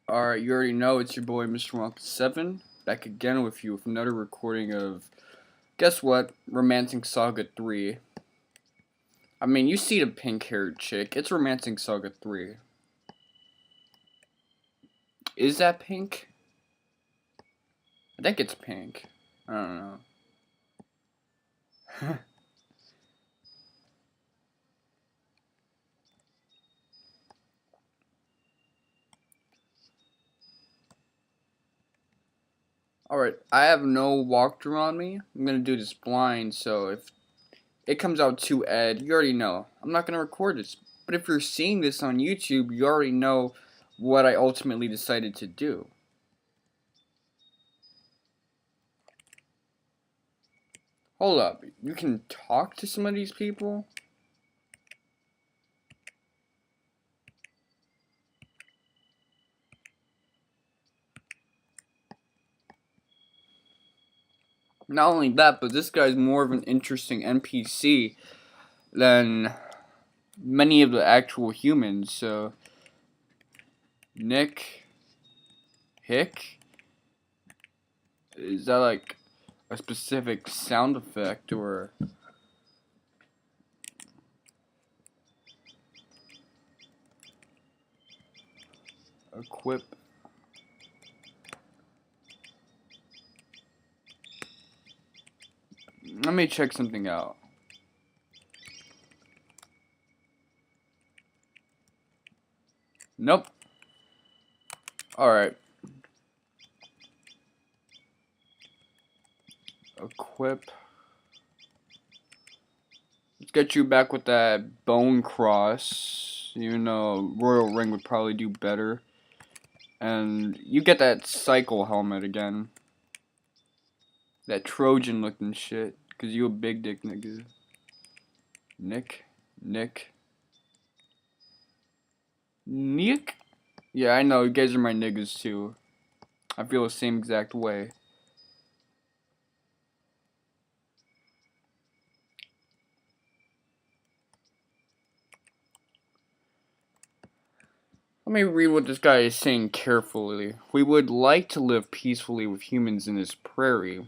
Alright, you already know it's your boy Mr. Wonka 7 back again with you with another recording of, guess what, Romancing Saga 3. I mean, you see the pink haired chick, it's Romancing Saga 3. Is that pink? I think it's pink. I don't know. Alright, I have no walkthrough on me. I'm gonna do this blind, so if it comes out too ed, you already know. I'm not gonna record this. But if you're seeing this on YouTube, you already know what I ultimately decided to do. Hold up, you can talk to some of these people? Not only that, but this guy's more of an interesting NPC than many of the actual humans, so... Nick... Hick? Is that like a specific sound effect, or... Equip? Let me check something out. Nope. Alright. Equip. Let's get you back with that bone cross. Even though Royal Ring would probably do better. And you get that cycle helmet again. That Trojan looking shit. Cause you a big dick nigga. Nick. Yeah, I know, you guys are my niggas too. I feel the same exact way. Let me read what this guy is saying carefully. We would like to live peacefully with humans in this prairie.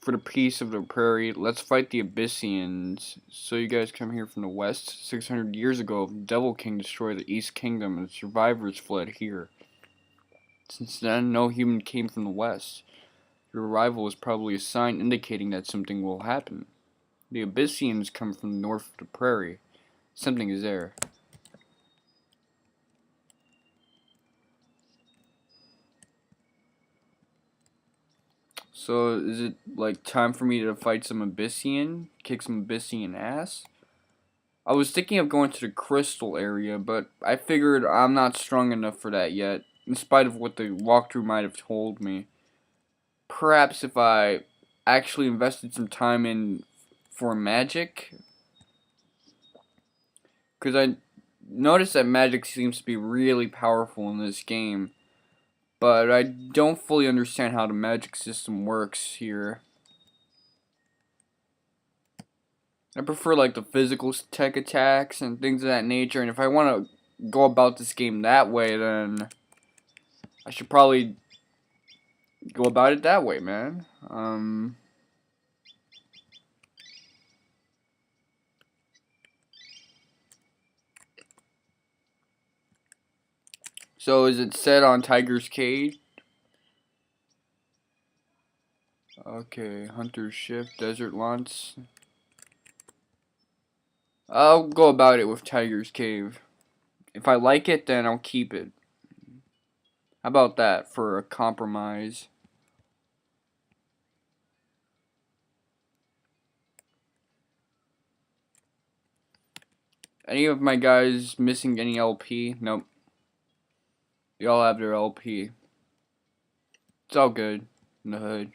For the peace of the prairie, let's fight the Abyssinians. So you guys come here from the west? 600 years ago, Devil King destroyed the East Kingdom and survivors fled here. Since then, no human came from the west. Your arrival is probably a sign indicating that something will happen. The Abyssinians come from the north of the prairie. Something is there. So, is it like time for me to fight some Abyssinian? Kick some Abyssinian ass? I was thinking of going to the crystal area, but I figured I'm not strong enough for that yet, in spite of what the walkthrough might have told me. Perhaps if I actually invested some time in for magic, because I noticed that magic seems to be really powerful in this game, but I don't fully understand how the magic system works here. I prefer like the physical tech attacks and things of that nature, and if I want to go about this game that way, then I should probably go about it that way, man. So is it set on Tiger's Cage? Okay, Hunter's Shift, Desert Launch. I'll go about it with Tiger's Cave. If I like it, then I'll keep it. How about that for a compromise? Any of my guys missing any LP? Nope. They all have their LP. It's all good in the hood.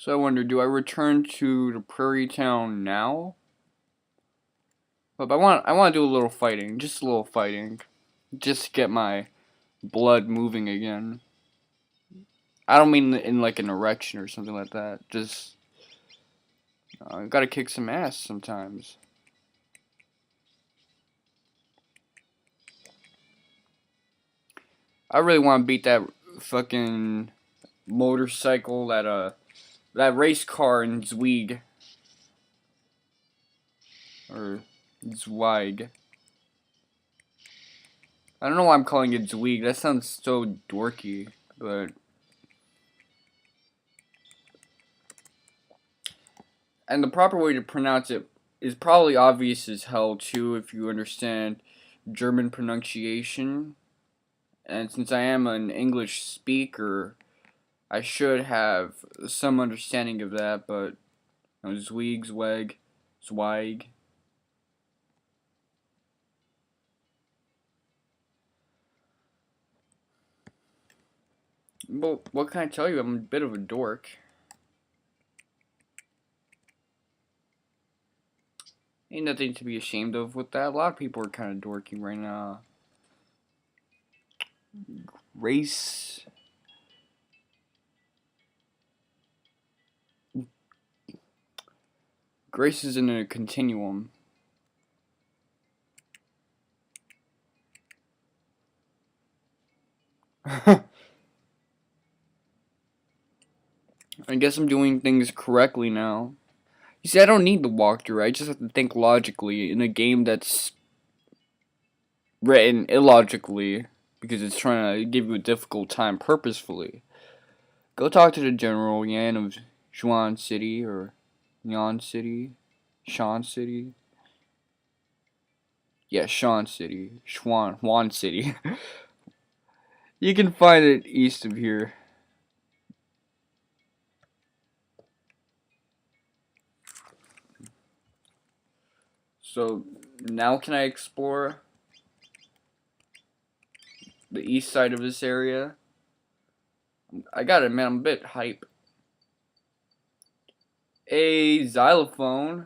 So I wonder, do I return to the prairie town now? But I want to do a little fighting, just a little fighting, just to get my blood moving again. I don't mean in like an erection or something like that. Just gotta kick some ass sometimes. I really want to beat that fucking motorcycle, that race car in Zweig or Zweig. I don't know why I'm calling it Zweig. That sounds so dorky, but. And the proper way to pronounce it is probably obvious as hell too if you understand German pronunciation. And since I am an English speaker, I should have some understanding of that, but Zweig, Zweg, Zweig. Well, what can I tell you? I'm a bit of a dork. Ain't nothing to be ashamed of with that. A lot of people are kind of dorky right now. Race. Grace is in a continuum. I guess I'm doing things correctly now. You see, I don't need the walkthrough. I just have to think logically in a game that's written illogically because it's trying to give you a difficult time purposefully. Go talk to the General Yan of Xuan City or Yan City, Shan City. Yeah, Shan City, Xuan City. You can find it east of here. So now can I explore the east side of this area? I got it, man. I'm a bit hype. A xylophone.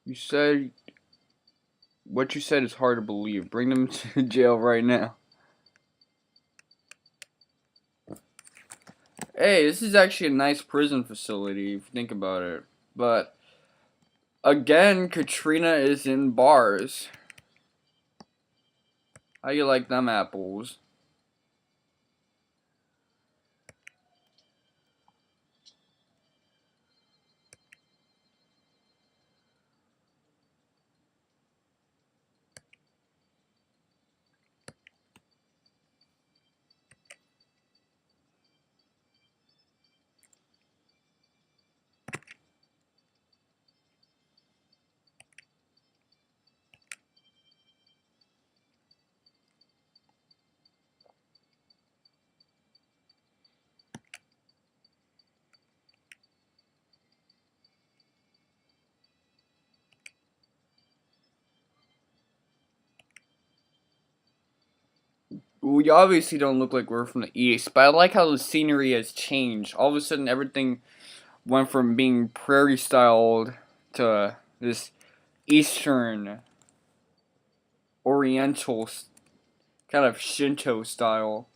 You said what you said is hard to believe. Bring them to jail right now. Hey, this is actually a nice prison facility if you think about it. But again, Katrina is in bars. How you like them apples? We obviously don't look like we're from the east, but I like how the scenery has changed. All of a sudden, everything went from being prairie styled to this eastern, oriental, kind of Shinto style.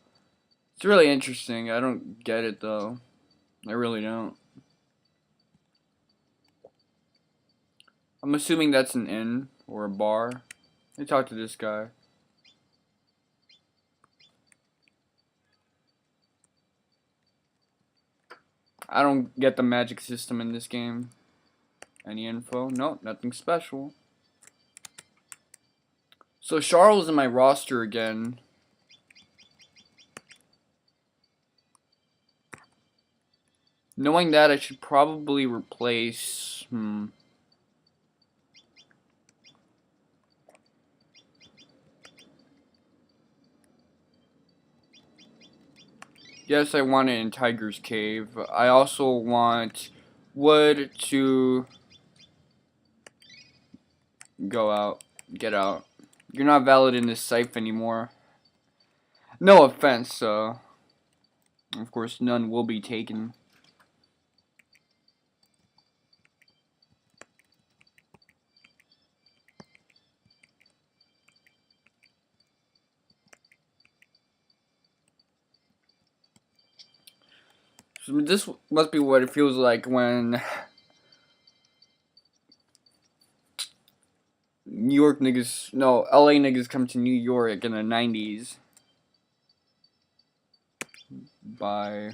It's really interesting. I don't get it though. I really don't. I'm assuming that's an inn or a bar. Let me talk to this guy. I don't get the magic system in this game. Any info? No, nothing special. So Charles in my roster again. Knowing that, I should probably replace... Yes, I want it in Tiger's Cave. I also want wood to go out. Get out. You're not valid in this site anymore. No offense, of course none will be taken. So this must be what it feels like when New York niggas, no, LA niggas come to New York in the 90s. By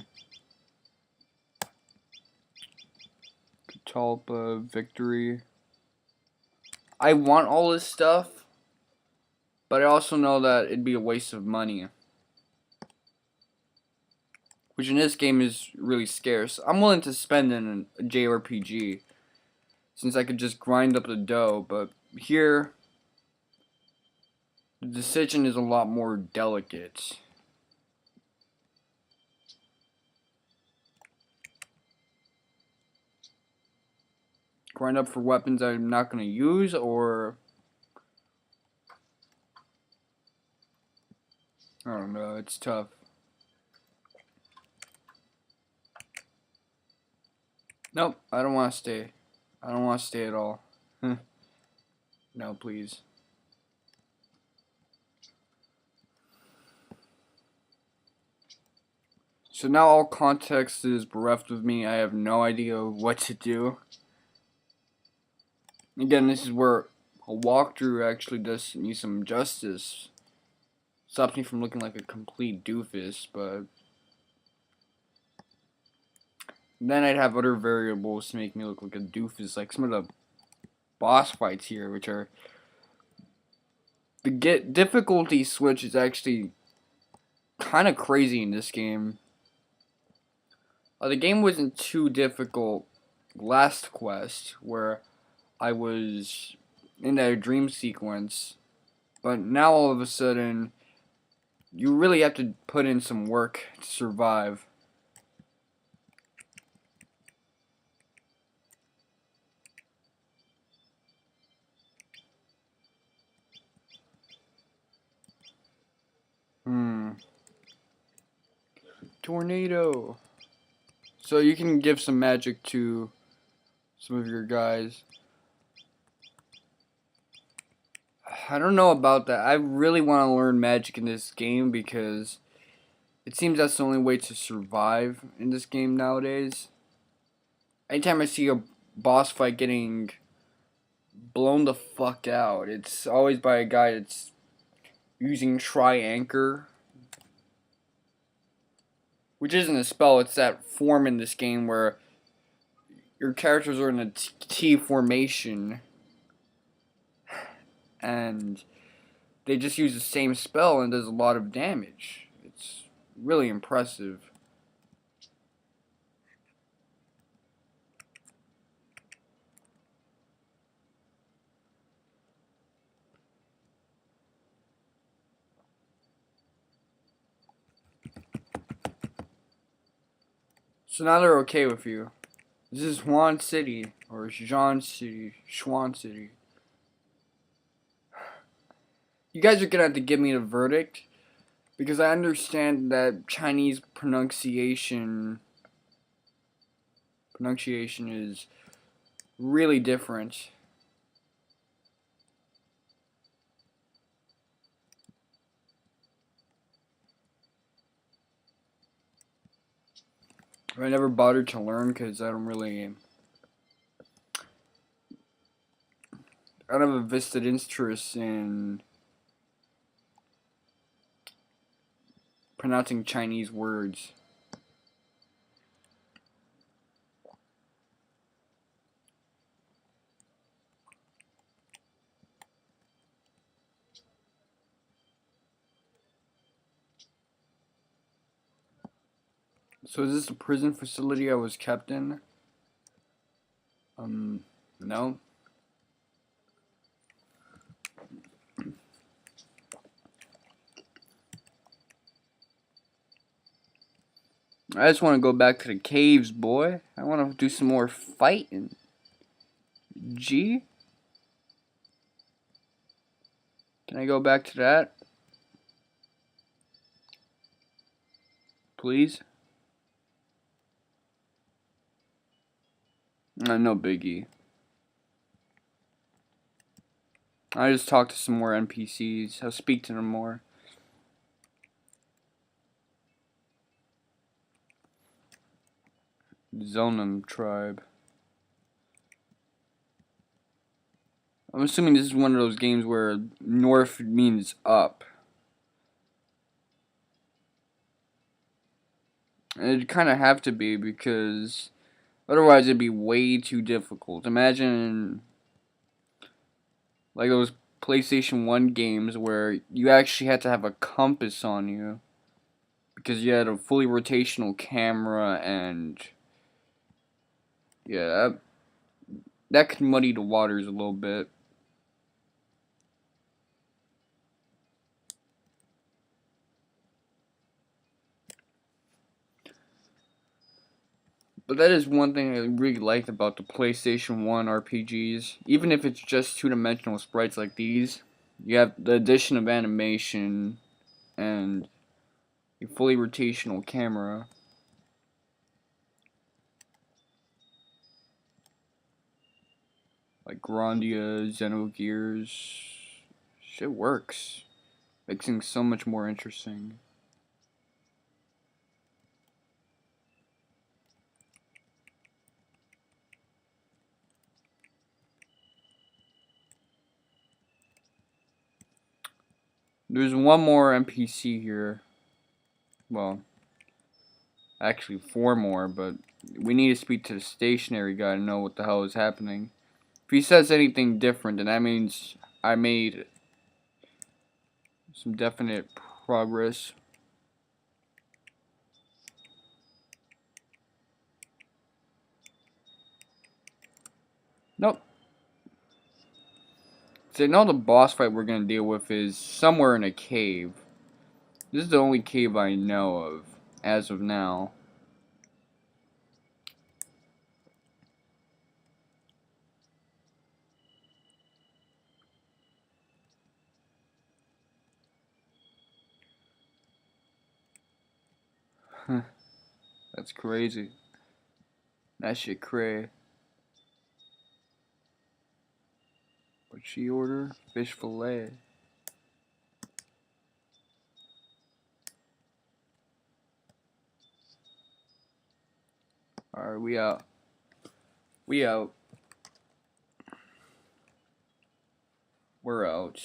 Catalpa Victory. I want all this stuff, but I also know that it'd be a waste of money. Which in this game is really scarce. I'm willing to spend in a JRPG, since I could just grind up the dough, but here, the decision is a lot more delicate. Grind up for weapons I'm not going to use, or I don't know, it's tough. Nope, I don't want to stay. I don't want to stay at all. No, please. So now all context is bereft of me. I have no idea what to do. Again, this is where a walkthrough actually does me some justice. Stops me from looking like a complete doofus, but then I'd have other variables to make me look like a doofus, like some of the boss fights here, which are... The difficulty switch is actually kind of crazy in this game. The game wasn't too difficult last quest, where I was in that dream sequence, but now all of a sudden, you really have to put in some work to survive. Tornado. So you can give some magic to some of your guys. I don't know about that. I really want to learn magic in this game because it seems that's the only way to survive in this game nowadays. Anytime I see a boss fight getting blown the fuck out, it's always by a guy that's using Tri-Anchor, which isn't a spell, it's that form in this game where your characters are in a T formation and they just use the same spell and does a lot of damage. It's really impressive. So now they're okay with you. This is Juan City, or Jean City, Schwan City. You guys are gonna have to give me the verdict, because I understand that Chinese pronunciation is really different. I never bothered to learn because I don't have a vested interest in pronouncing Chinese words. So is this a prison facility I was kept in? No. I just want to go back to the caves, boy. I want to do some more fighting. G? Can I go back to that? Please? No biggie. I just talk to some more NPCs. I'll speak to them more. Zonum tribe. I'm assuming this is one of those games where north means up. And it'd kind of have to be because otherwise it'd be way too difficult. Imagine like those PlayStation 1 games where you actually had to have a compass on you because you had a fully rotational camera and yeah, that could muddy the waters a little bit. But that is one thing I really liked about the PlayStation 1 RPGs. Even if it's just two-dimensional sprites like these, you have the addition of animation and a fully rotational camera. Like Grandia, Xenogears. Shit works. Makes things so much more interesting. There's one more NPC here. Well, actually 4 more, but we need to speak to the stationary guy to know what the hell is happening. If he says anything different, then that means I made some definite progress. Nope. So now the boss fight we're gonna deal with is somewhere in a cave. This is the only cave I know of as of now. That's crazy. That shit cray. What'd she order? Fish fillet. Alright, we out. We out. We're out.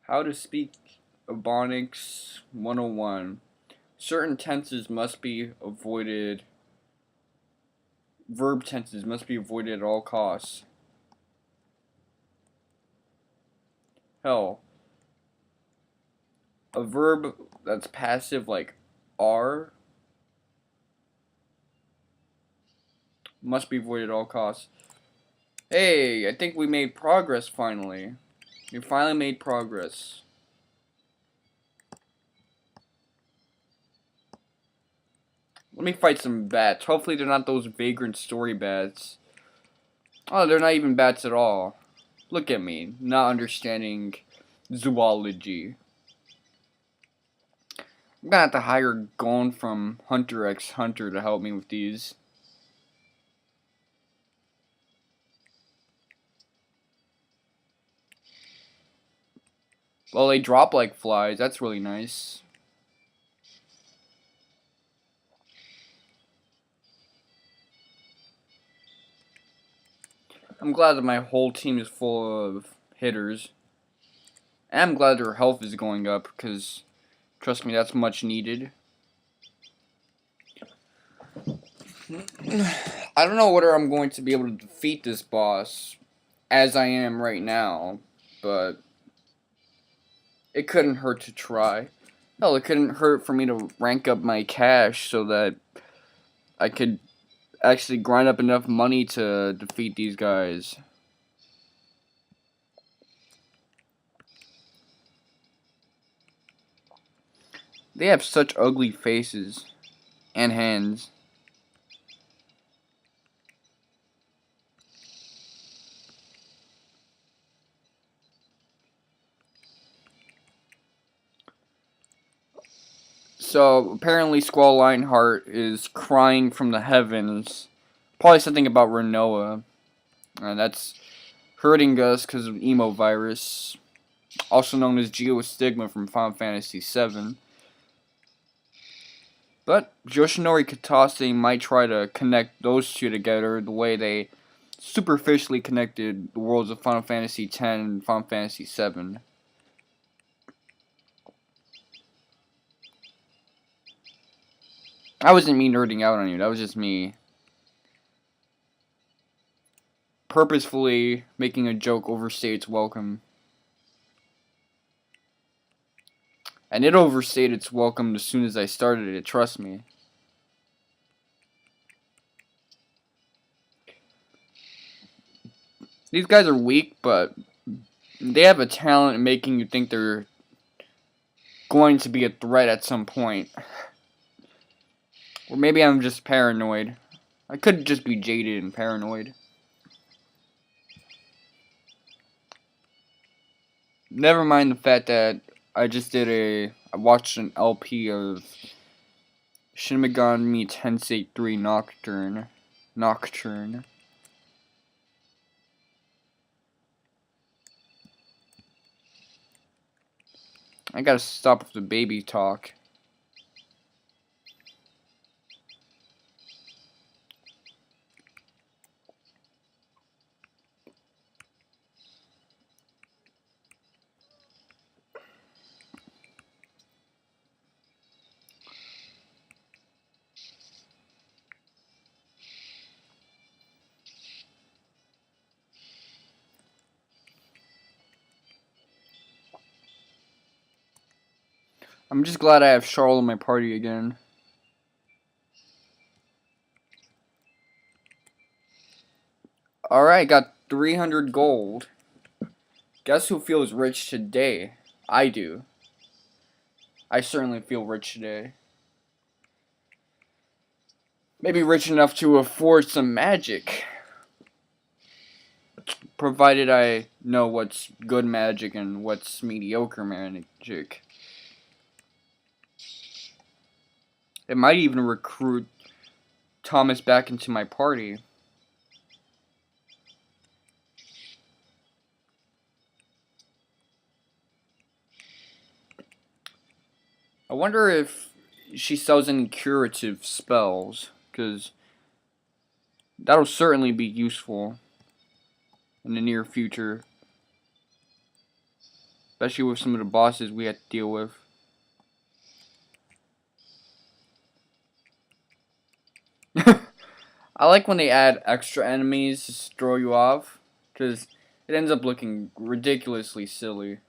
How to speak Ebonics 101. Certain tenses must be avoided. Verb tenses must be avoided at all costs. Hell, a verb that's passive like are must be avoided at all costs. Hey, I think we made progress finally. We finally made progress. Let me fight some bats. Hopefully they're not those vagrant story bats. Oh, they're not even bats at all. Look at me, not understanding zoology. I'm gonna have to hire Gon from Hunter x Hunter to help me with these. Well, they drop like flies. That's really nice. I'm glad that my whole team is full of hitters. And I'm glad their health is going up, because, trust me, that's much needed. I don't know whether I'm going to be able to defeat this boss as I am right now, but it couldn't hurt to try. Hell, it couldn't hurt for me to rank up my cash so that I could actually grind up enough money to defeat these guys. They have such ugly faces and hands. So apparently Squall Lionheart is crying from the heavens. Probably something about Renoa. And that's hurting us because of emo virus. Also known as Geostigma from Final Fantasy VII. But Yoshinori Kitase might try to connect those two together the way they superficially connected the worlds of Final Fantasy X and Final Fantasy VII. I wasn't me nerding out on you, that was just me purposefully making a joke overstay its welcome. And it overstayed its welcome as soon as I started it, trust me. These guys are weak, but they have a talent in making you think they're going to be a threat at some point. Or maybe I'm just paranoid. I could just be jaded and paranoid. Never mind the fact that I watched an LP of Shin Megami Tensei 3 Nocturne. I gotta stop with the baby talk. I'm just glad I have Charlotte in my party again. Alright, got 300 gold. Guess who feels rich today? I do. I certainly feel rich today. Maybe rich enough to afford some magic. Provided I know what's good magic and what's mediocre magic. It might even recruit Thomas back into my party. I wonder if she sells any curative spells, because that'll certainly be useful in the near future. Especially with some of the bosses we have to deal with. I like when they add extra enemies to throw you off, because it ends up looking ridiculously silly.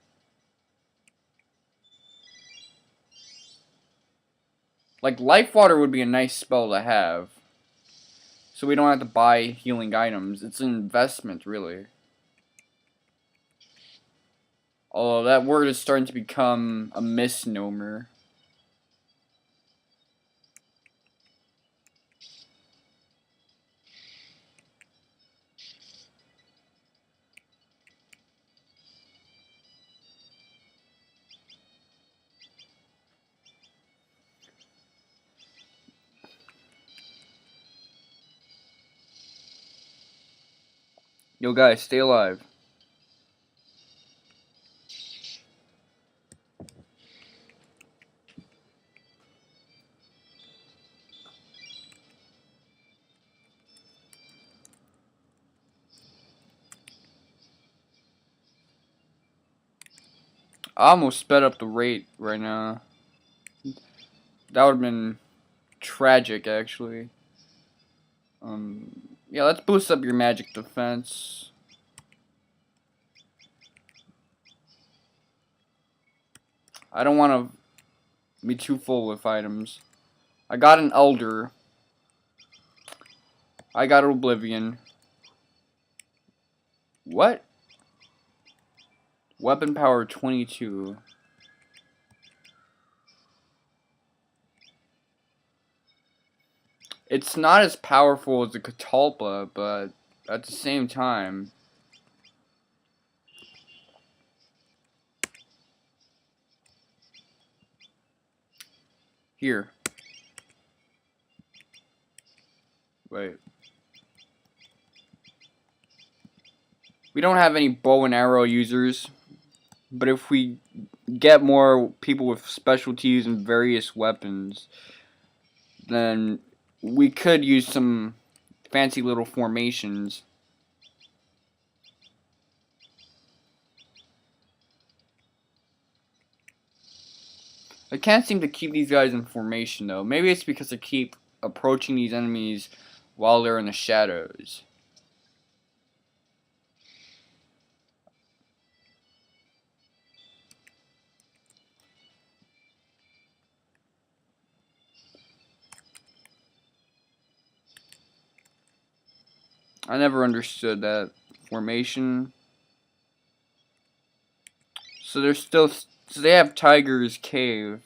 Like, Life Water would be a nice spell to have, so we don't have to buy healing items. It's an investment, really. Although that word is starting to become a misnomer. Yo guys, stay alive. I almost sped up the rate right now. That would have been tragic, actually. Yeah, let's boost up your magic defense. I don't want to be too full with items. I got an Elder. I got Oblivion. What? Weapon power 22. It's not as powerful as the Catalpa, but at the same time, here. Wait. We don't have any bow and arrow users, but if we get more people with specialties in various weapons, then we could use some fancy little formations. I can't seem to keep these guys in formation though. Maybe it's because I keep approaching these enemies while they're in the shadows. I never understood that formation. So they're still, so they have Tiger's Cave.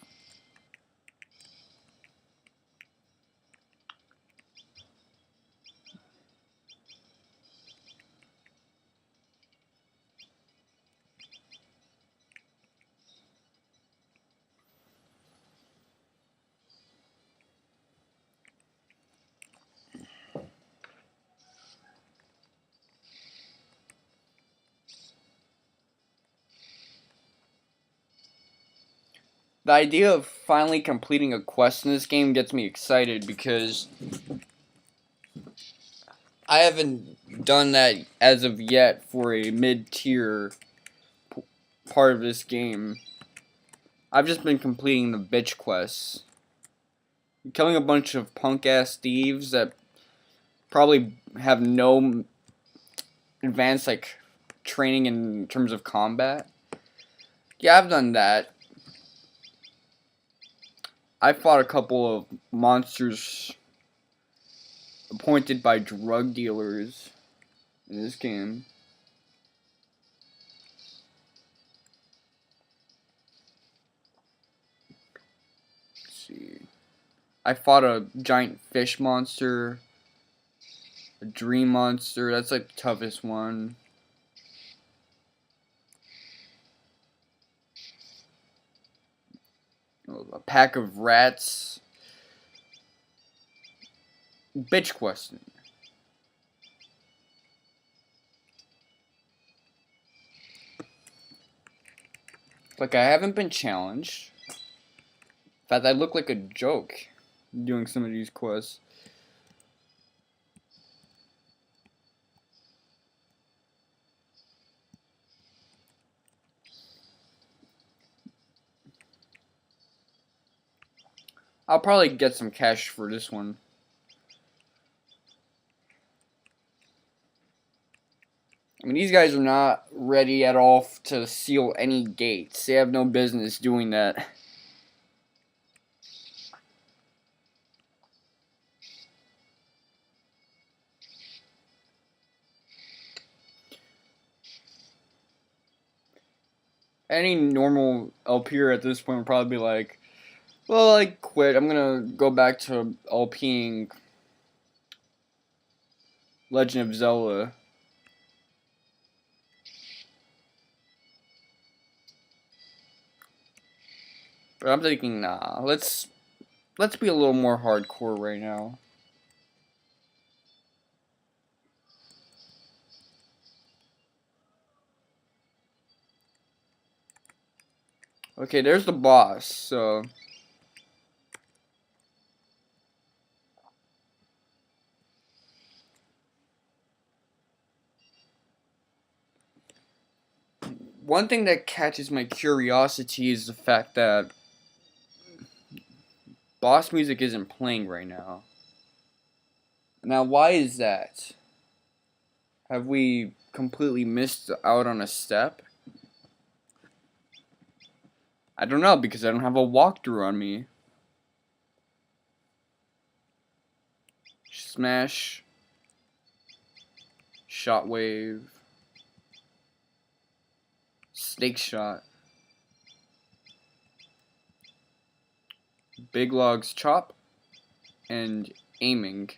The idea of finally completing a quest in this game gets me excited because I haven't done that as of yet for a mid-tier part of this game. I've just been completing the bitch quests. Killing a bunch of punk-ass thieves that probably have no advanced, like, training in terms of combat. Yeah, I've done that. I fought a couple of monsters appointed by drug dealers in this game. Let's see. I fought a giant fish monster, a dream monster. That's like the toughest one. A pack of rats. Bitch question. Like, I haven't been challenged. In fact, I look like a joke doing some of these quests. I'll probably get some cash for this one. I mean, these guys are not ready at all to seal any gates. They have no business doing that. Any normal LPer at this point would probably be like, well, I quit. I'm gonna go back to LPing Legend of Zelda. But I'm thinking, nah, let's be a little more hardcore right now. Okay, there's the boss, so one thing that catches my curiosity is the fact that boss music isn't playing right now. Now, why is that? Have we completely missed out on a step? I don't know, because I don't have a walkthrough on me. Smash. Shockwave. Snake shot. Big Log's chop. And aiming.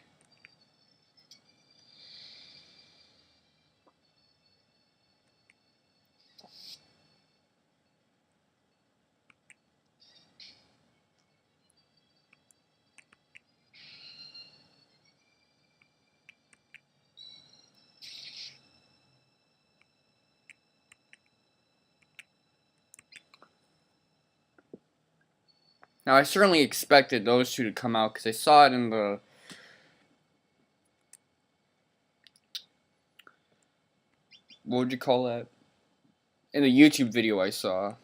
Now, I certainly expected those two to come out because I saw it in the... What would you call that? In the YouTube video I saw.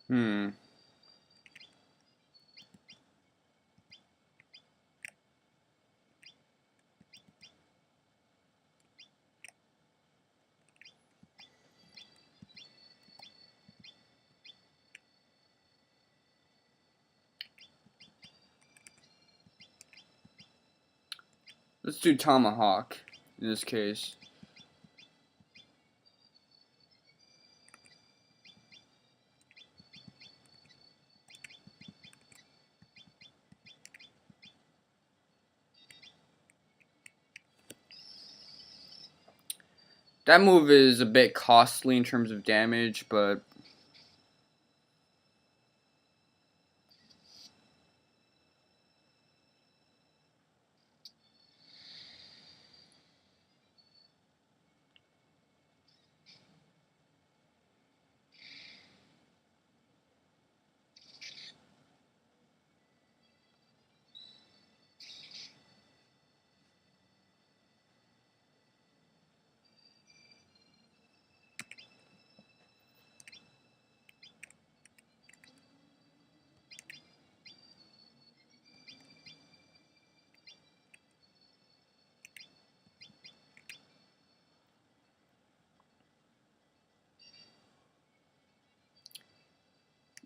Hmm. Let's do Tomahawk in this case. That move is a bit costly in terms of damage, but...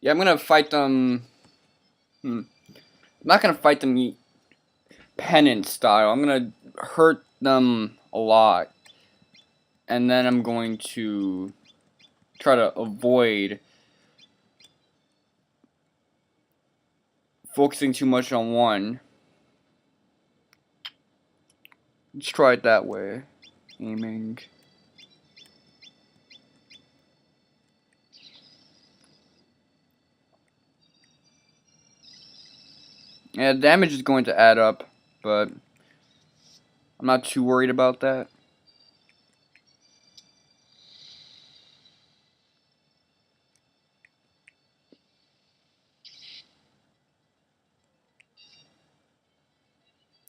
Yeah, I'm gonna fight them... I'm not gonna fight them pennant style. I'm gonna hurt them a lot. And then I'm going to try to avoid focusing too much on one. Let's try it that way. Aiming. Yeah, damage is going to add up, but I'm not too worried about that.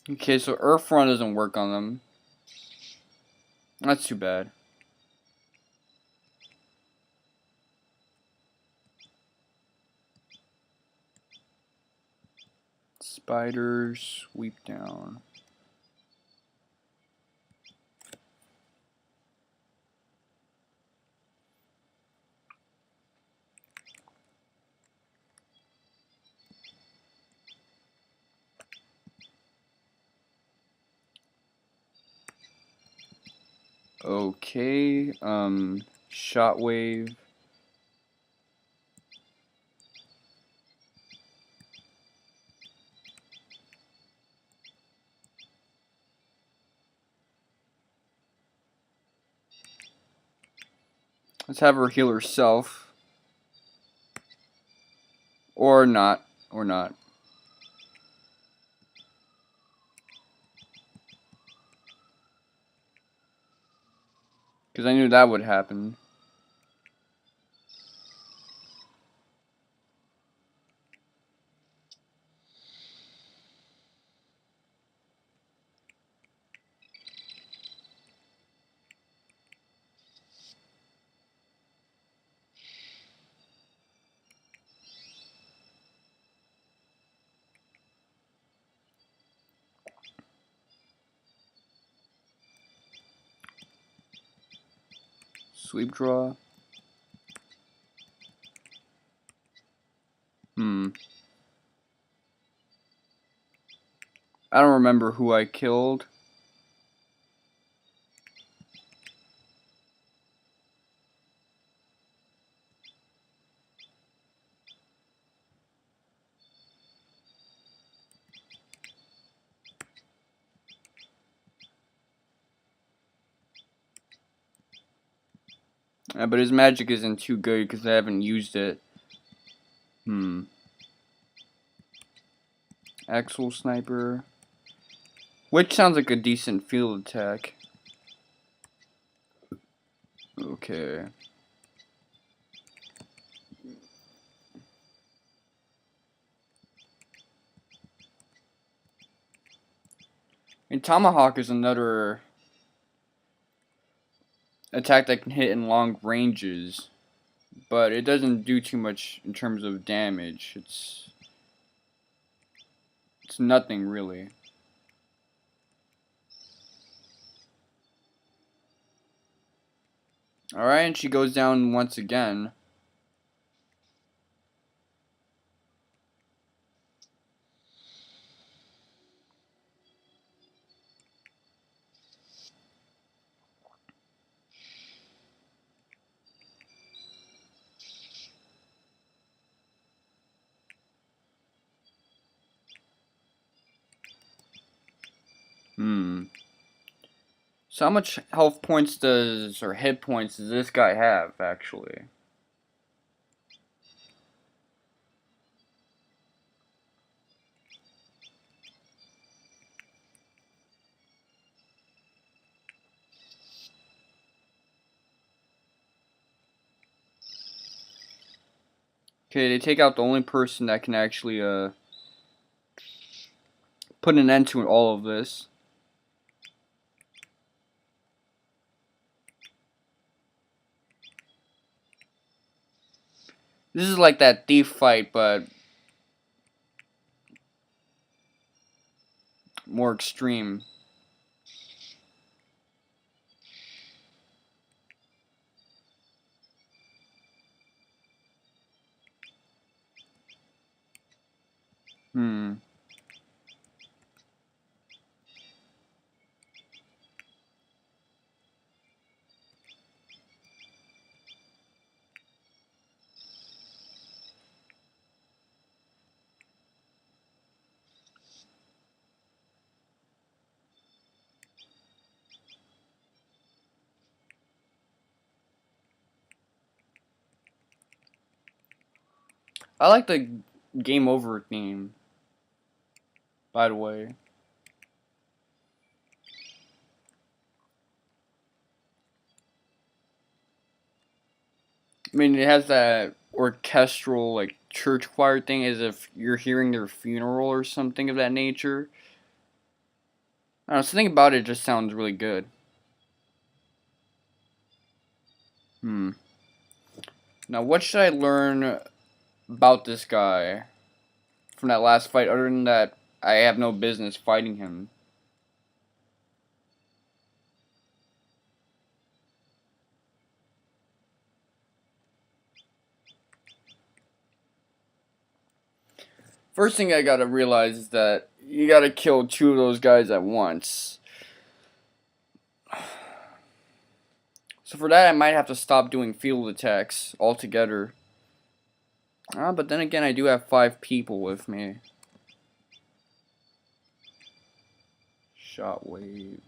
Okay, so Earth Run doesn't work on them. That's too bad. Spiders sweep down. Okay, Shockwave. Let's have her heal herself. Or not. Or not. Because I knew that would happen. Sweep draw. I don't remember who I killed. But his magic isn't too good because I haven't used it. Axle Sniper. Which sounds like a decent field attack. Okay. And Tomahawk is another attack that can hit in long ranges, but it doesn't do too much in terms of damage. It's nothing really. Alright, and she goes down once again. So how much health points or hit points does this guy have, actually? Okay, they take out the only person that can actually, put an end to all of this. This is like that thief fight, but more extreme. I like the game over theme, by the way. I mean, it has that orchestral, like, church choir thing as if you're hearing their funeral or something of that nature. I don't know, something about it just sounds really good. Now, what should I learn about this guy from that last fight, other than that I have no business fighting him? First thing I gotta realize is that you gotta kill two of those guys at once. So for that, I might have to stop doing field attacks altogether. But then again, I do have 5 people with me. Shockwave.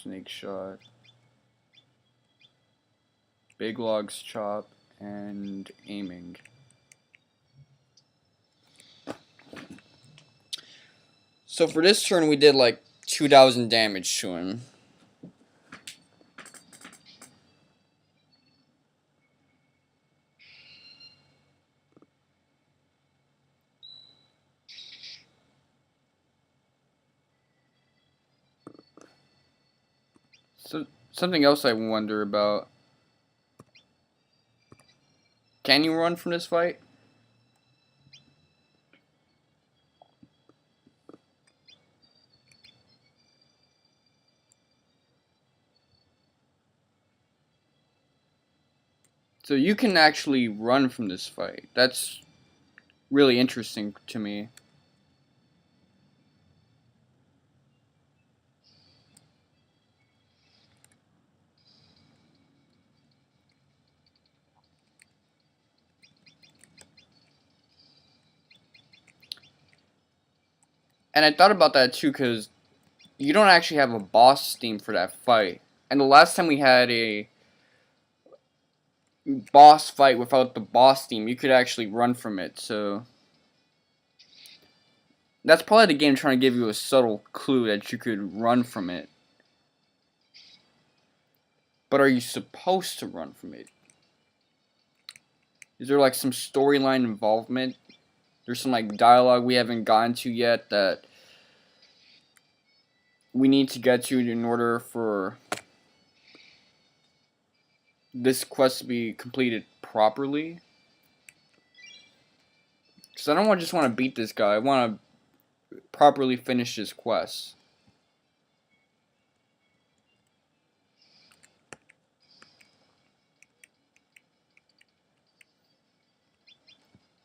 Snake shot. Big logs chop and aiming. So for this turn, we did like 2,000 damage to him. So something else I wonder about. Can you run from this fight? So you can actually run from this fight. That's really interesting to me. And I thought about that too, because you don't actually have a boss theme for that fight. And the last time we had a boss fight without the boss theme, you could actually run from it. So that's probably the game trying to give you a subtle clue that you could run from it. But are you supposed to run from it? Is there like some storyline involvement? There's some like dialogue we haven't gotten to yet that we need to get to in order for this quest to be completed properly. Because I don't just want to beat this guy. I want to properly finish this quest.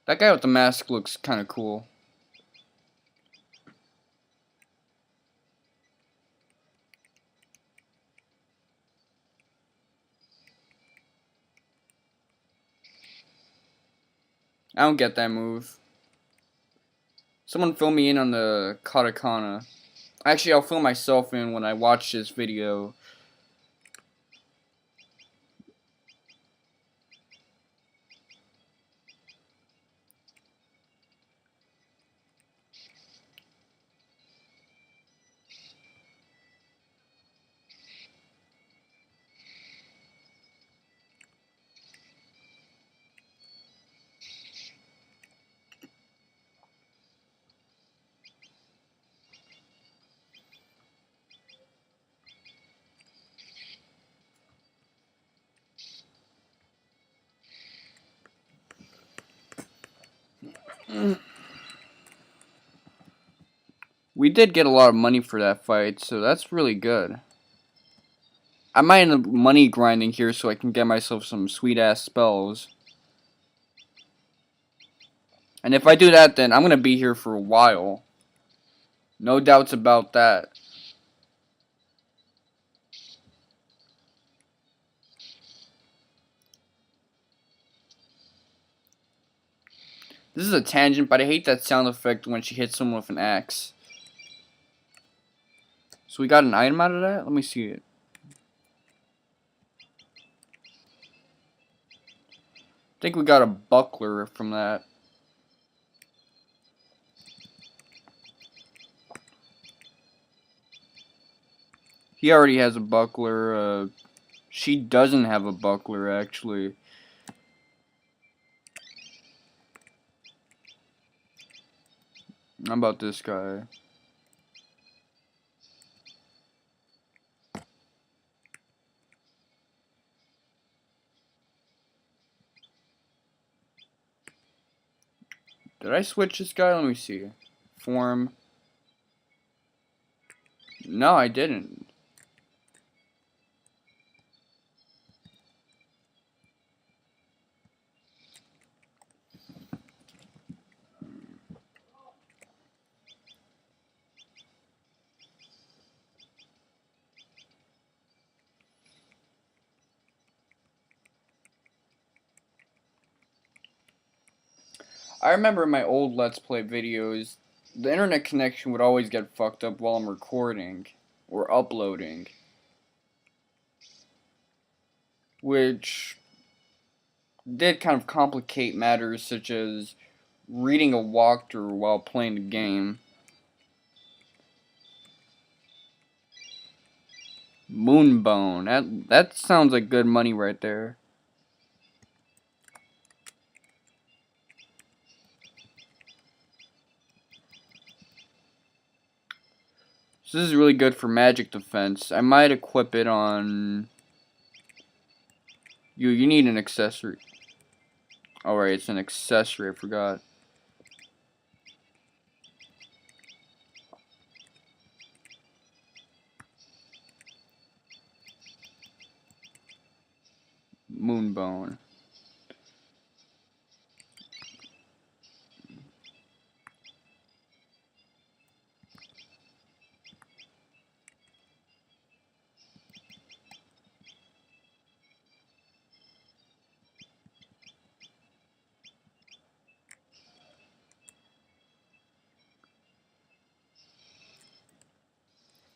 That guy with the mask looks kind of cool. I don't get that move. Someone fill me in on the katakana. Actually, I'll fill myself in when I watch this video. We did get a lot of money for that fight, so that's really good. I might end up money grinding here so I can get myself some sweet ass spells. And if I do that, then I'm going to be here for a while. No doubts about that. This is a tangent, but I hate that sound effect when she hits someone with an axe. So we got an item out of that? Let me see it. I think we got a buckler from that. He already has a buckler. She doesn't have a buckler, actually. How about this guy? Did I switch this guy? Let me see. Form. No, I didn't. I remember in my old Let's Play videos, the internet connection would always get fucked up while I'm recording or uploading. Which did kind of complicate matters such as reading a walkthrough while playing the game. Moonbone. That sounds like good money right there. So this is really good for magic defense. I might equip it on you. You need an accessory. Alright, it's an accessory. I forgot. Moonbone.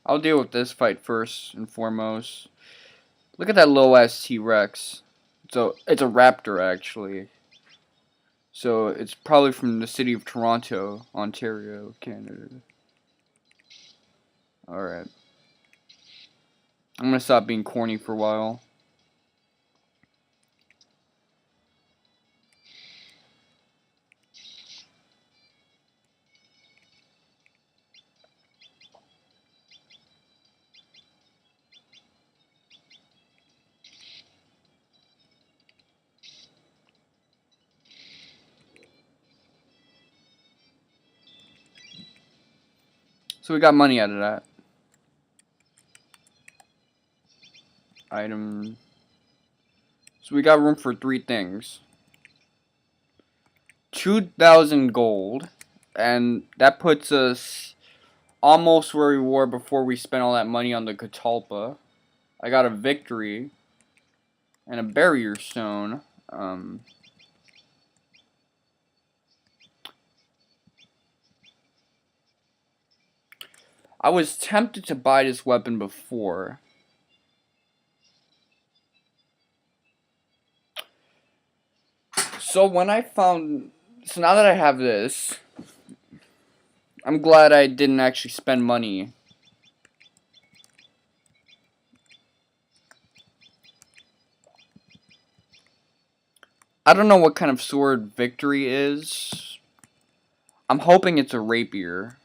I'll deal with this fight first and foremost. Look at that low ass T-Rex. So it's a raptor actually. So it's probably from the city of Toronto, Ontario, Canada. Alright. I'm gonna stop being corny for a while. So we got money out of that. Item. So we got room for 3 things. 2,000 gold. And that puts us almost where we were before we spent all that money on the Catalpa. I got a victory. And a barrier stone. I was tempted to buy this weapon before. So when I found... So now that I have this, I'm glad I didn't actually spend money. I don't know what kind of sword victory is. I'm hoping it's a rapier.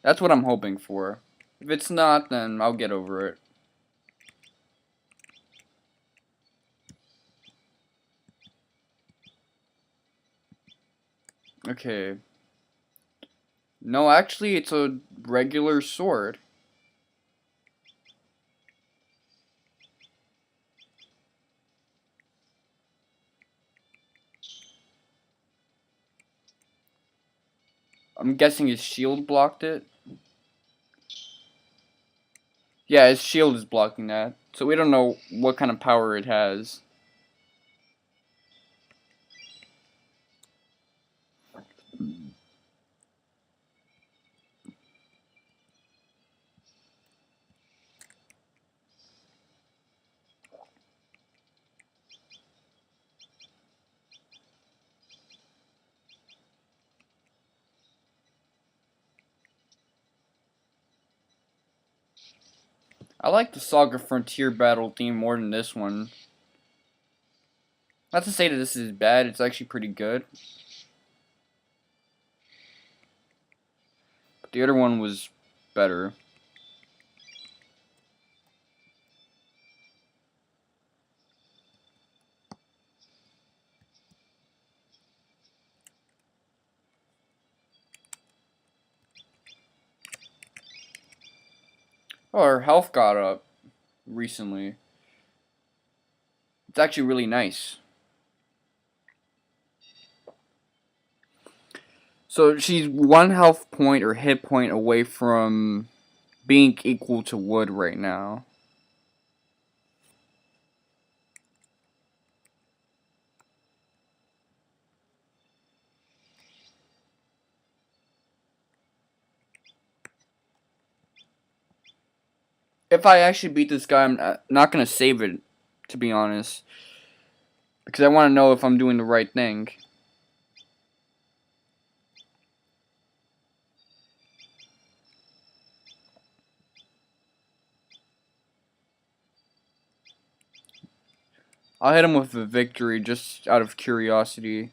That's what I'm hoping for. If it's not, then I'll get over it. Okay. No, actually, it's a regular sword. I'm guessing his shield blocked it. Yeah, his shield is blocking that. So we don't know what kind of power it has. I like the Saga Frontier battle theme more than this one. Not to say that this is bad, it's actually pretty good. But the other one was better. Oh, our health got up recently. It's actually really nice. So she's 1 health point or hit point away from being equal to wood right now. If I actually beat this guy, I'm not going to save it, to be honest. Because I want to know if I'm doing the right thing. I'll hit him with a victory just out of curiosity.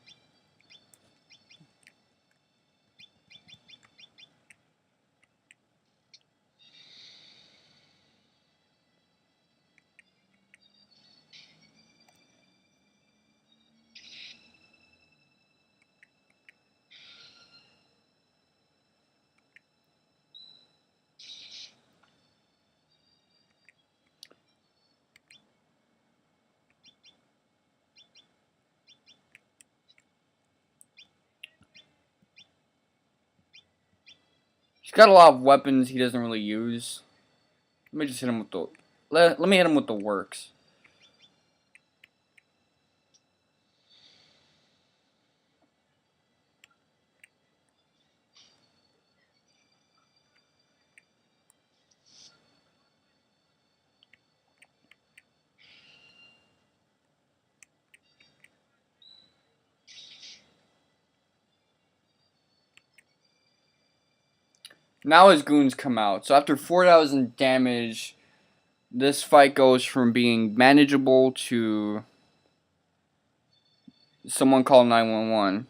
He's got a lot of weapons he doesn't really use. Let me just hit him with the... Let me hit him with the works. Now his goons come out. So after 4,000 damage, this fight goes from being manageable to someone call 911.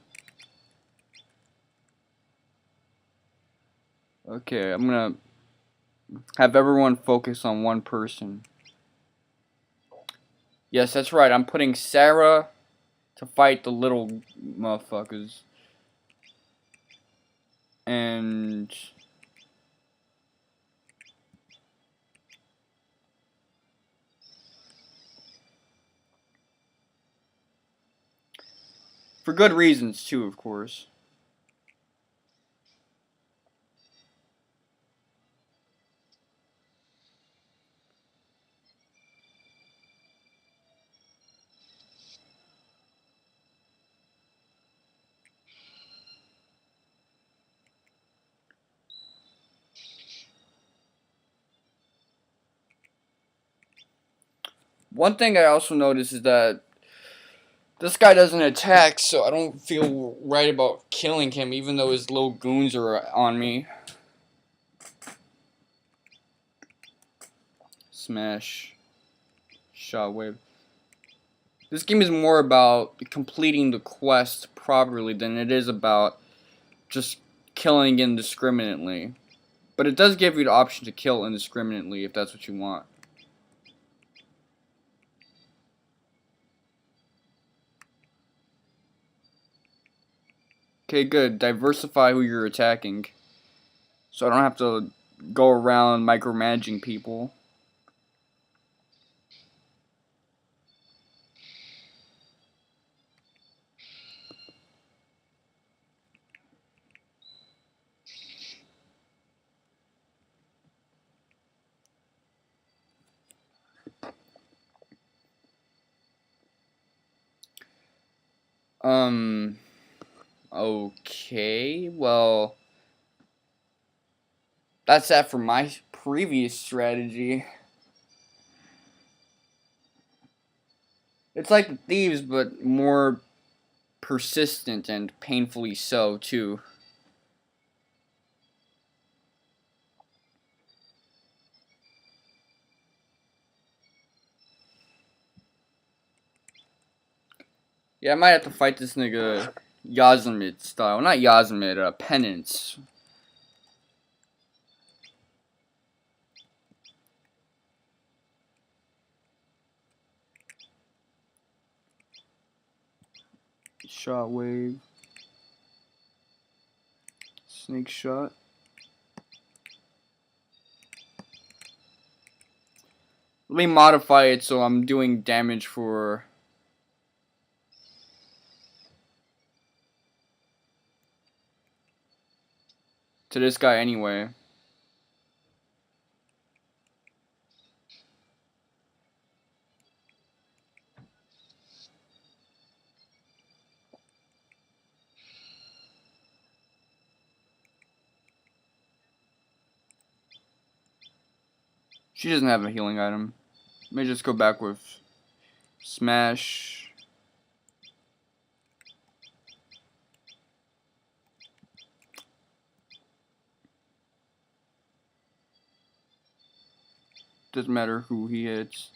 Okay, I'm gonna have everyone focus on one person. Yes, that's right. I'm putting Sarah to fight the little motherfuckers. And for good reasons too, of course. One thing I also noticed is that this guy doesn't attack, so I don't feel right about killing him, even though his little goons are on me. Smash. Shockwave. This game is more about completing the quest properly than it is about just killing indiscriminately. But it does give you the option to kill indiscriminately if that's what you want. Okay, good. Diversify who you're attacking. So I don't have to go around micromanaging people. Okay, well, that's that for my previous strategy. It's like the thieves, but more persistent and painfully so, too. Yeah, I might have to fight this nigga Yazimid style. Not Yazimid, Penance. Shockwave. Snake shot. Let me modify it so I'm doing damage for... to this guy anyway. She doesn't have a healing item. Let me just go back with Smash. Doesn't matter who he hits.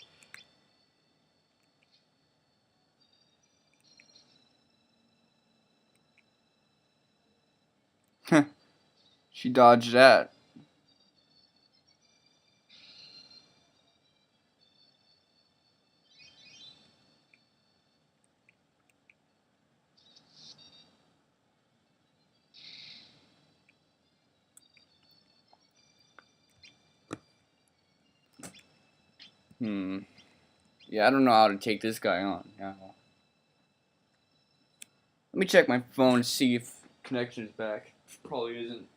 She dodged that. Yeah, I don't know how to take this guy on. Yeah. Let me check my phone to see if connection is back. Probably isn't.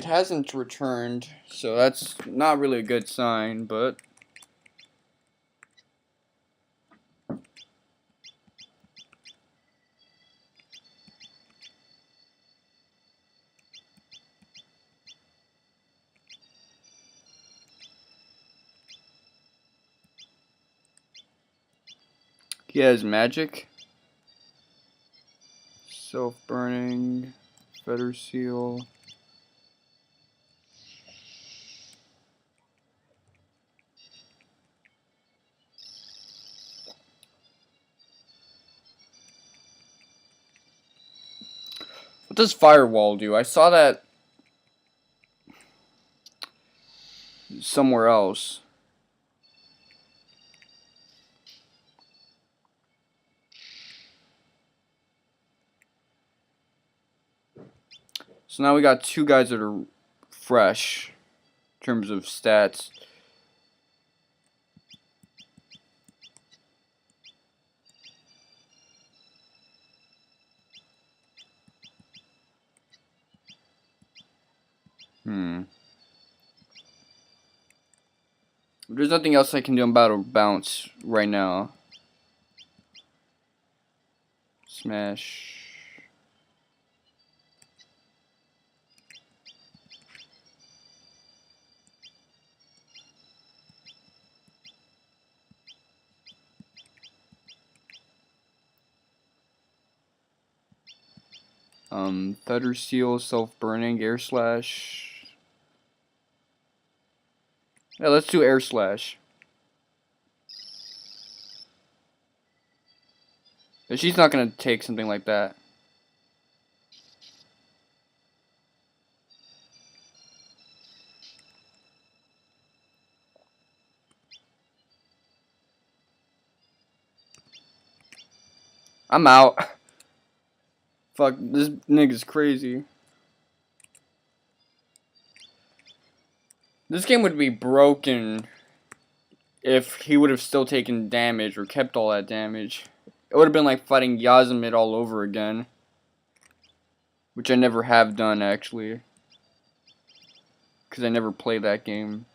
it hasn't returned, so that's not really a good sign, but he has magic, self-burning, feather seal. What does firewall do? I saw that somewhere else. So now we got two guys that are fresh in terms of stats. There's nothing else I can do about a bounce right now. Smash. Feather seal, self-burning, air slash. Yeah, let's do air slash. But she's not gonna take something like that. I'm out. Fuck, this nigga's crazy. This game would be broken if he would have still taken damage or kept all that damage. It would have been like fighting Yazimid all over again. Which I never have done, actually. Because I never played that game.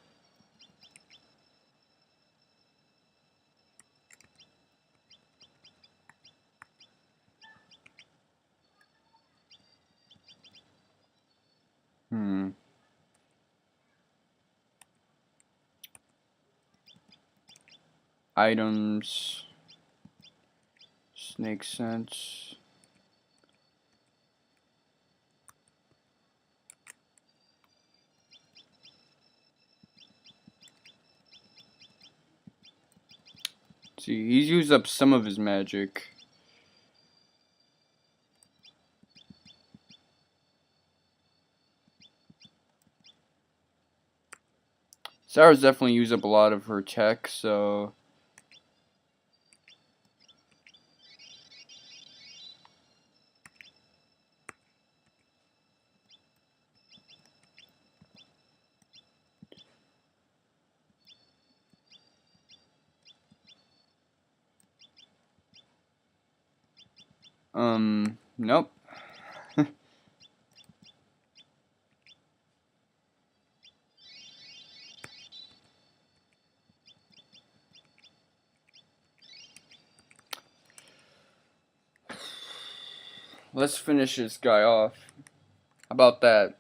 Items. Snake sense. See, he's used up some of his magic. Sarah's definitely used up a lot of her tech, so... Nope. Let's finish this guy off. How about that?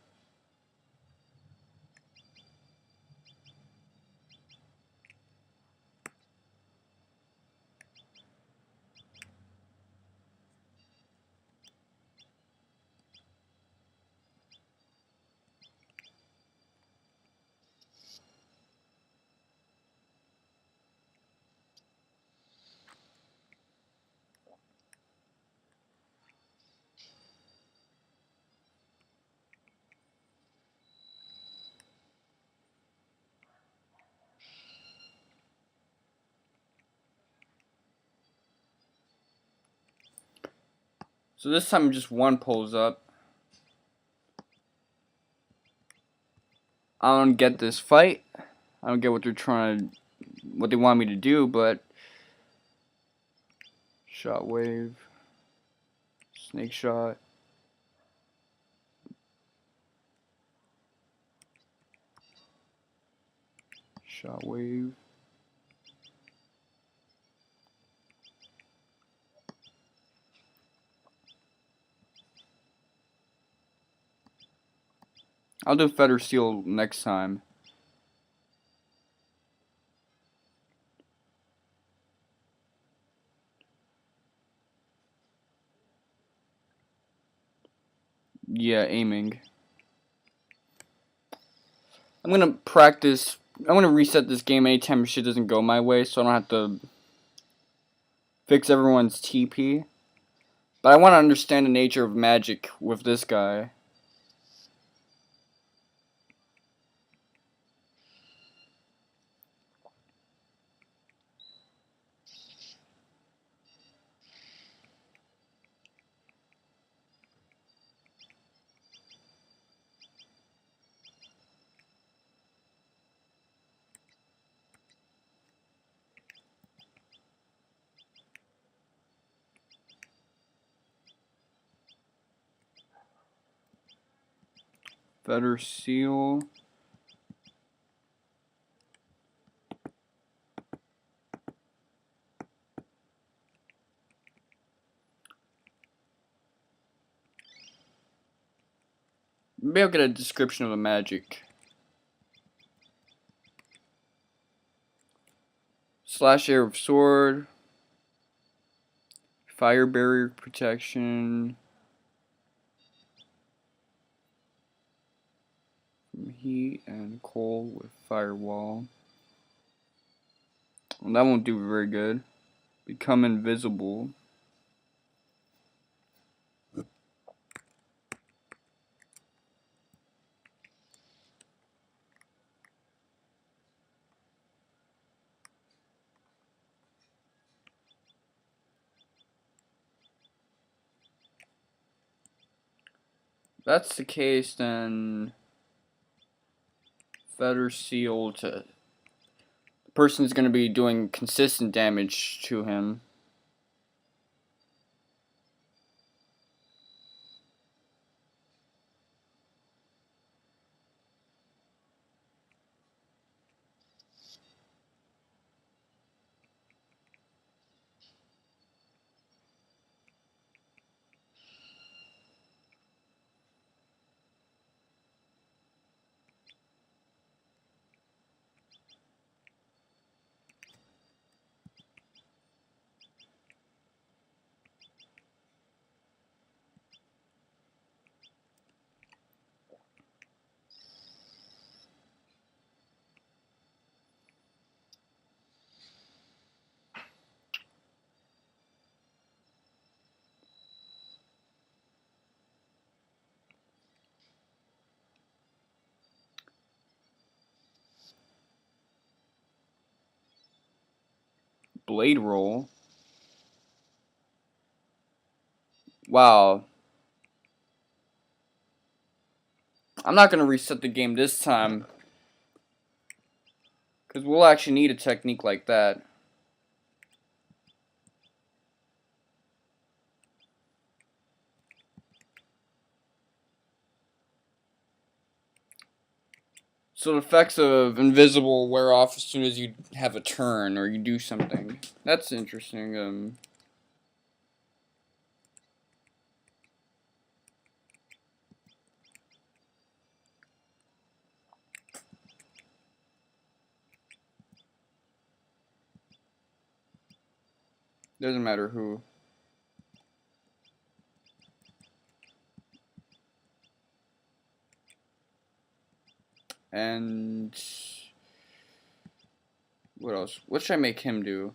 So this time just one pulls up. I don't get this fight. I don't get what they're trying to... what they want me to do, but... Shockwave. Snake shot. Shockwave. I'll do Feather Seal next time. Yeah, aiming. I'm gonna practice. I'm gonna reset this game anytime shit doesn't go my way, so I don't have to fix everyone's TP. But I want to understand the nature of magic with this guy. Feather Seal. Maybe I'll get a description of the magic. Slash Air of Sword. Fire Barrier Protection. From heat and cold with Firewall. Well, that won't do very good. Become invisible. If that's the case, then Feather Seal to the person's gonna be doing consistent damage to him. Blade Roll. Wow. I'm not gonna reset the game this time, because we'll actually need a technique like that. So the effects of invisible wear off as soon as you have a turn or you do something. That's interesting. Doesn't matter who. And what else? What should I make him do?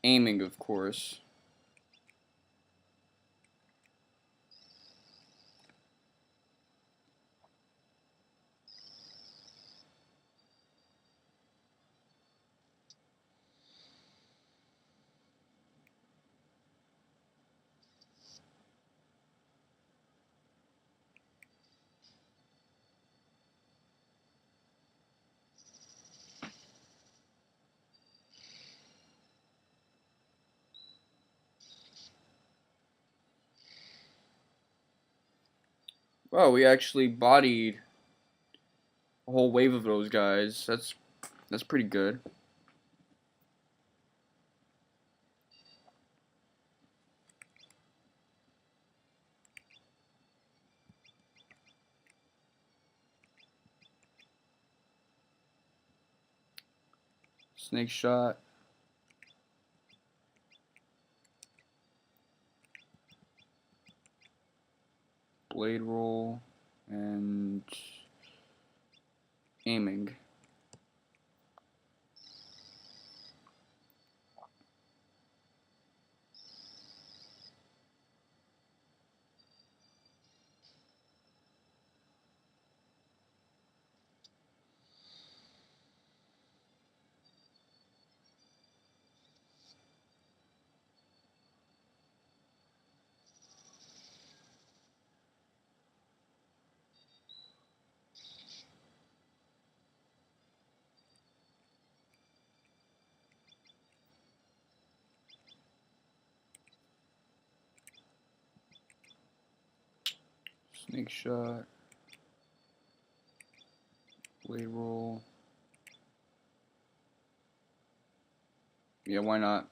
Aiming, of course. Wow, we actually bodied a whole wave of those guys. That's pretty good. Snake shot. Blade roll. And aiming. Snake shot. Blade roll. Yeah, why not?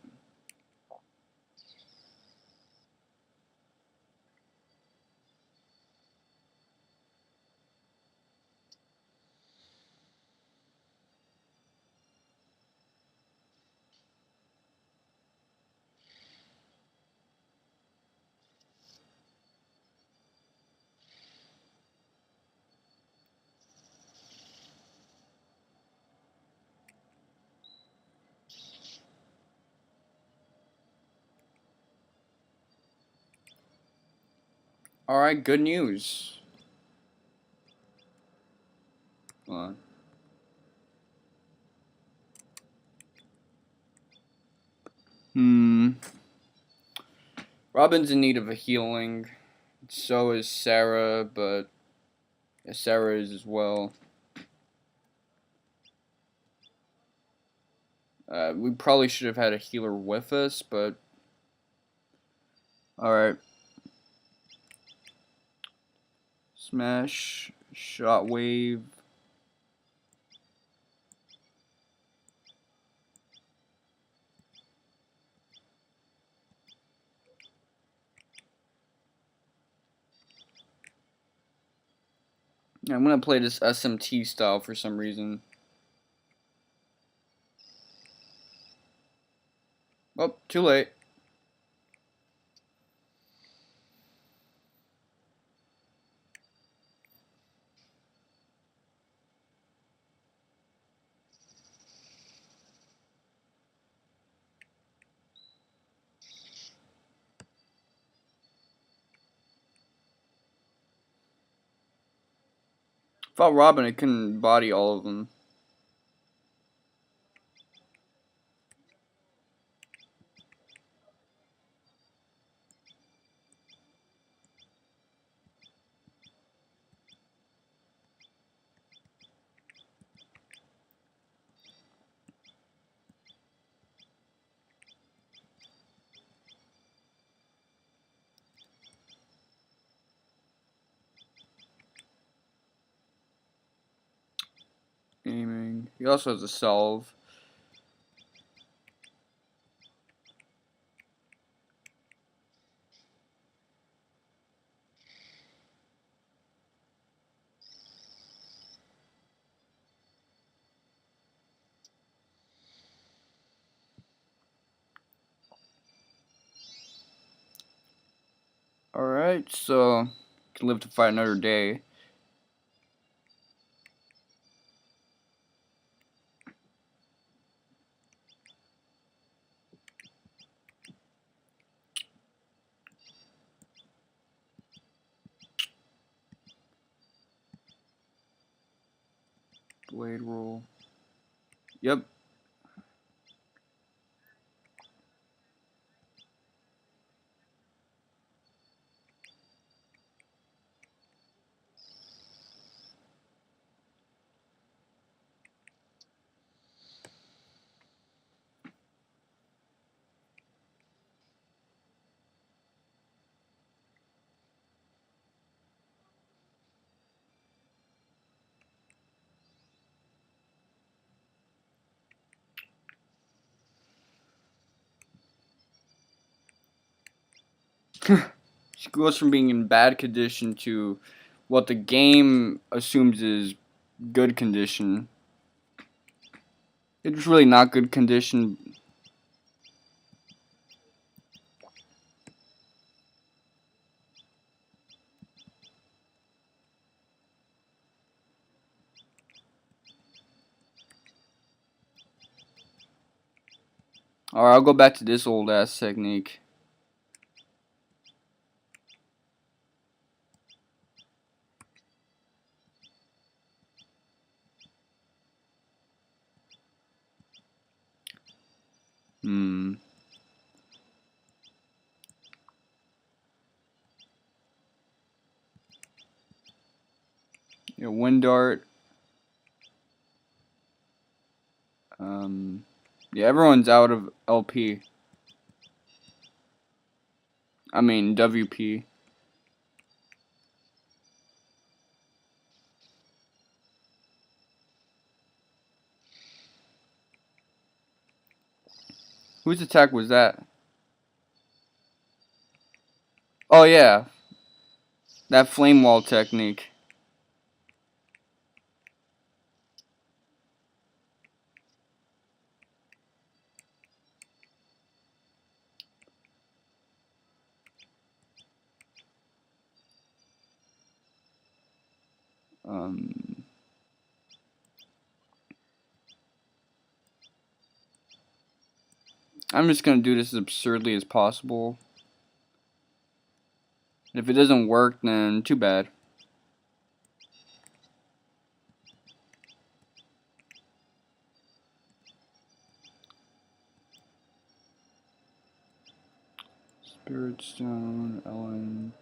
Alright, good news. Hold on. Robin's in need of a healing. So is Sarah, but yeah, Sarah is as well. We probably should have had a healer with us, but alright. Smash, shockwave. Yeah, I'm gonna play this SMT style for some reason. Oh, too late. If I fought Robin, I couldn't body all of them. Aiming. He also has a salve. Alright, so can live to fight another day. Blade roll. Yep. She goes from being in bad condition to what the game assumes is good condition. It's really not good condition. Alright, I'll go back to this old ass technique. Yeah, wind dart. Yeah, everyone's out of LP. I mean, WP. Whose attack was that? Oh, yeah. That flame wall technique. Um, I'm just gonna do this as absurdly as possible. If it doesn't work, then too bad. Spirit Stone, Ellen.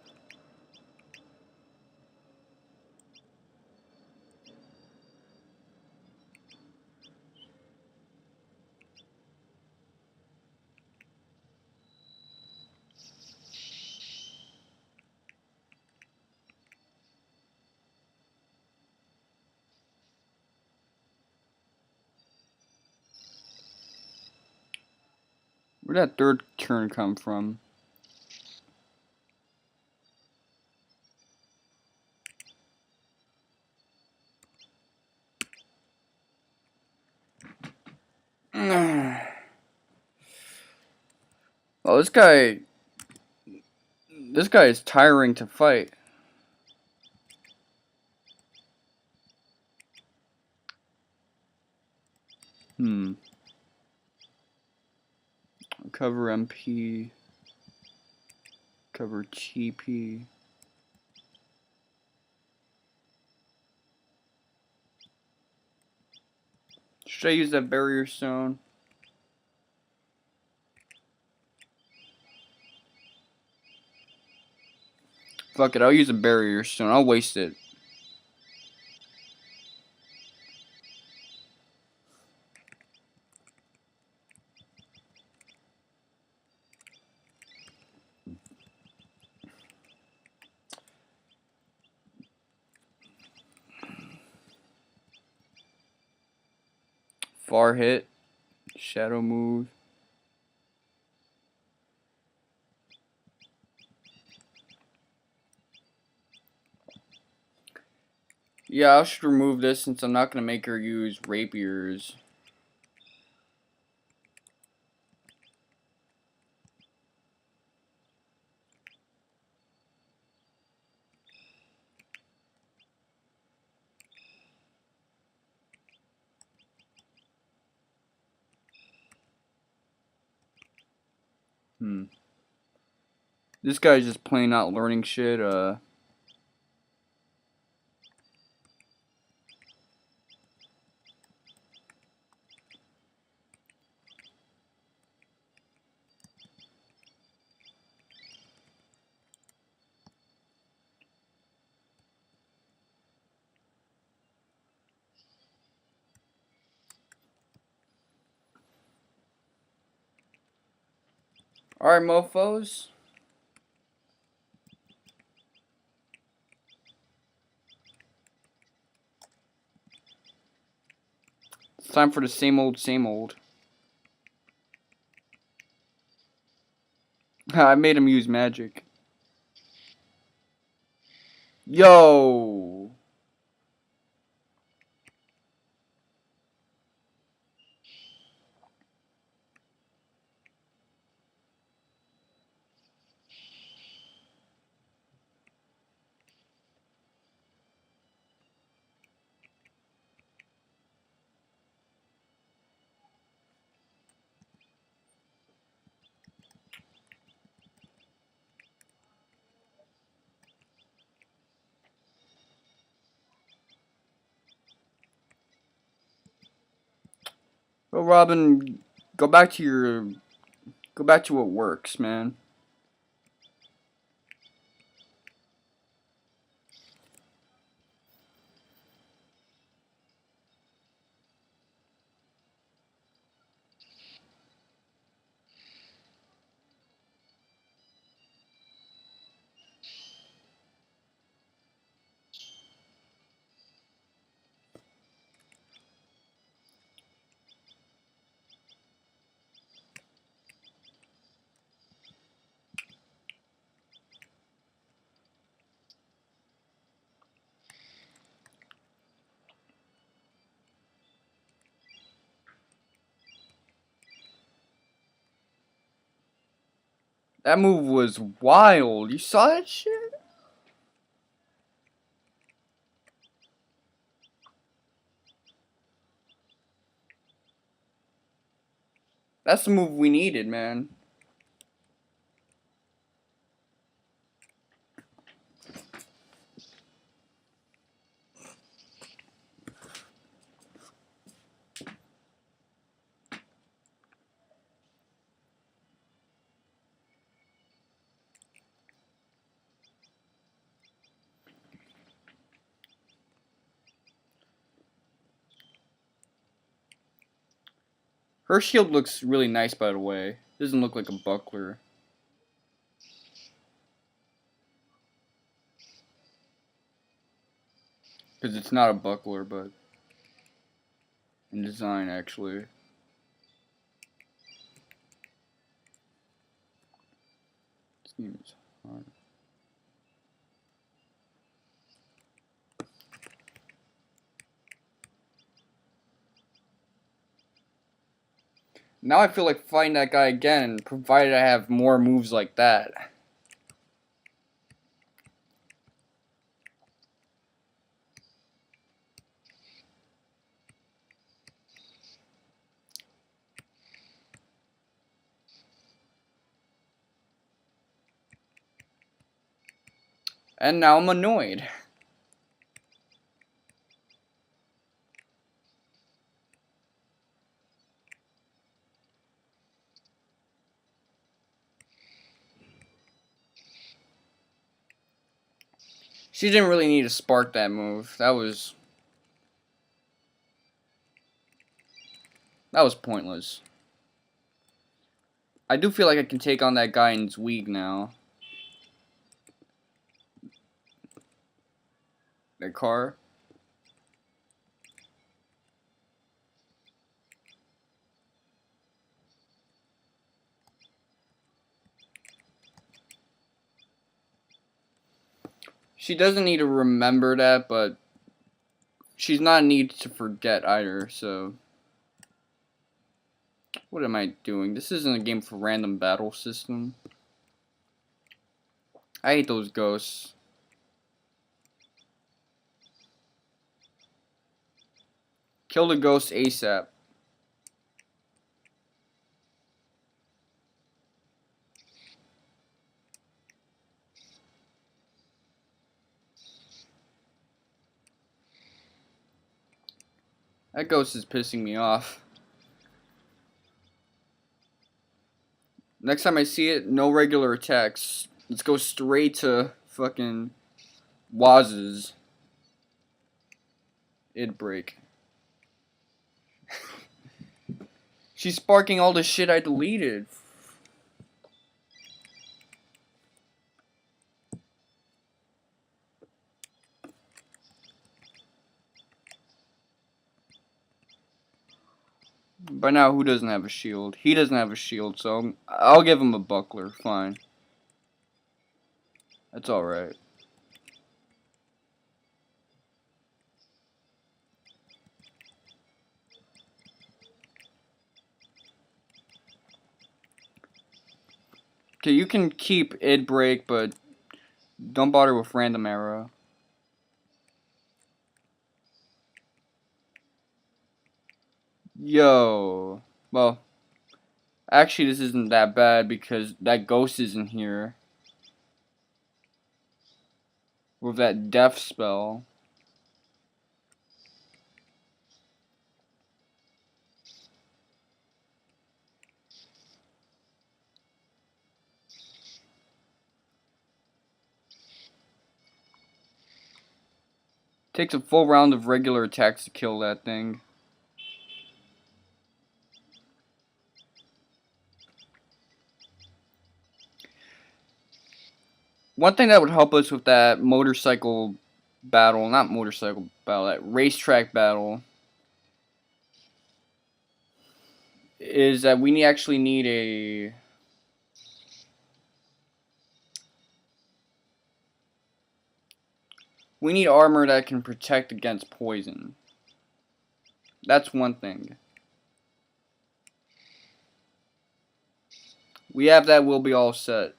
Where'd that third turn come from? Oh, this guy is tiring to fight. Cover MP. Cover TP. Should I use that barrier stone? Fuck it, I'll use a barrier stone. I'll waste it. Far hit. Shadow move. Yeah, I should remove this since I'm not going to make her use rapiers. This guy's just plain not learning shit. Alright, mofos. It's time for the same old, same old. I made him use magic. Yo! Well, Robin, go back to your... Go back to what works, man. That move was wild. You saw that shit? That's the move we needed, man. Her shield looks really nice, by the way. It doesn't look like a buckler. Because it's not a buckler, but in design, actually. This game is hard. Now I feel like fighting that guy again, provided I have more moves like that. And now I'm annoyed. She didn't really need to spark that move. That was pointless. I do feel like I can take on that guy in Zweig now. That car. She doesn't need to remember that, but she's not need to forget either, so... What am I doing? This isn't a game for random battle system. I hate those ghosts. Kill the ghost ASAP. That ghost is pissing me off. Next time I see it, no regular attacks. Let's go straight to fucking Waz's. It'd break. She's sparking all the shit I deleted. By now, who doesn't have a shield? He doesn't have a shield, so I'll give him a buckler. Fine. That's alright. Okay, you can keep id break, but don't bother with random arrow. Yo. Well, actually this isn't that bad because that ghost isn't here. With that death spell. Takes a full round of regular attacks to kill that thing. One thing that would help us with that motorcycle battle, not motorcycle battle, that racetrack battle, is that we actually need a... We need armor that can protect against poison. That's one thing. We have that, we'll be all set.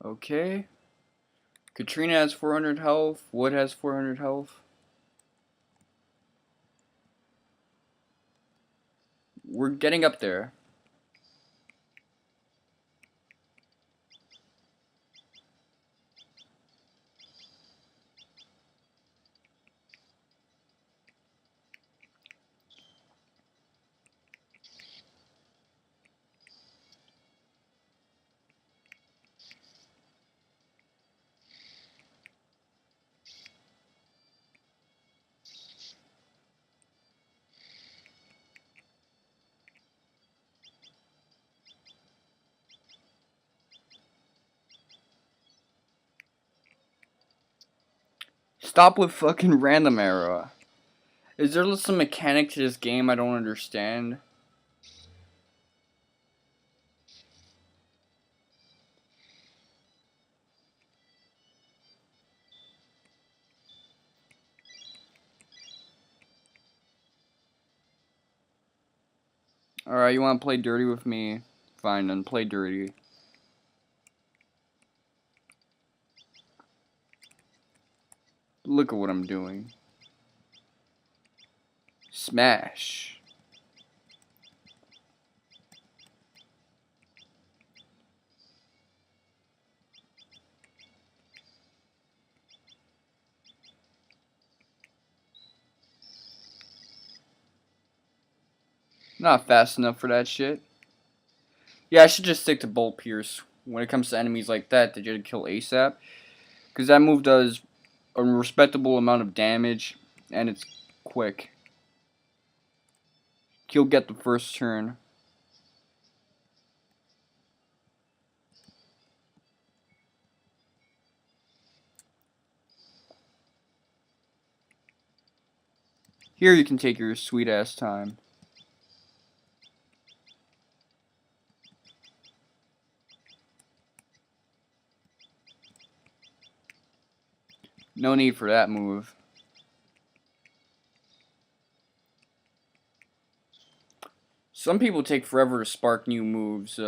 Okay. Katrina has 400 health. Wood has 400 health. We're getting up there. Stop with fucking random arrow. Is there some mechanic to this game I don't understand? Alright, you wanna play dirty with me? Fine, then play dirty. Look at what I'm doing. Smash. Not fast enough for that shit. Yeah, I should just stick to Bolt Pierce when it comes to enemies like that you have to kill ASAP. Because that move does a respectable amount of damage, and it's quick. He'll get the first turn. Here you can take your sweet ass time. No need for that move. Some people take forever to spark new moves,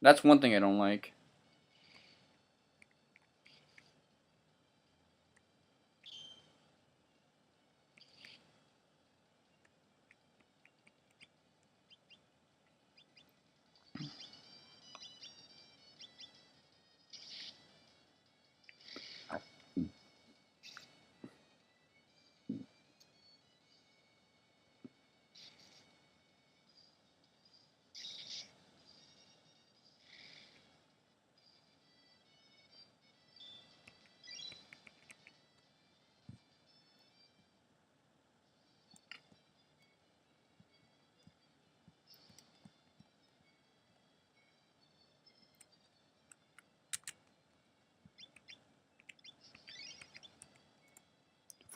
that's one thing I don't like.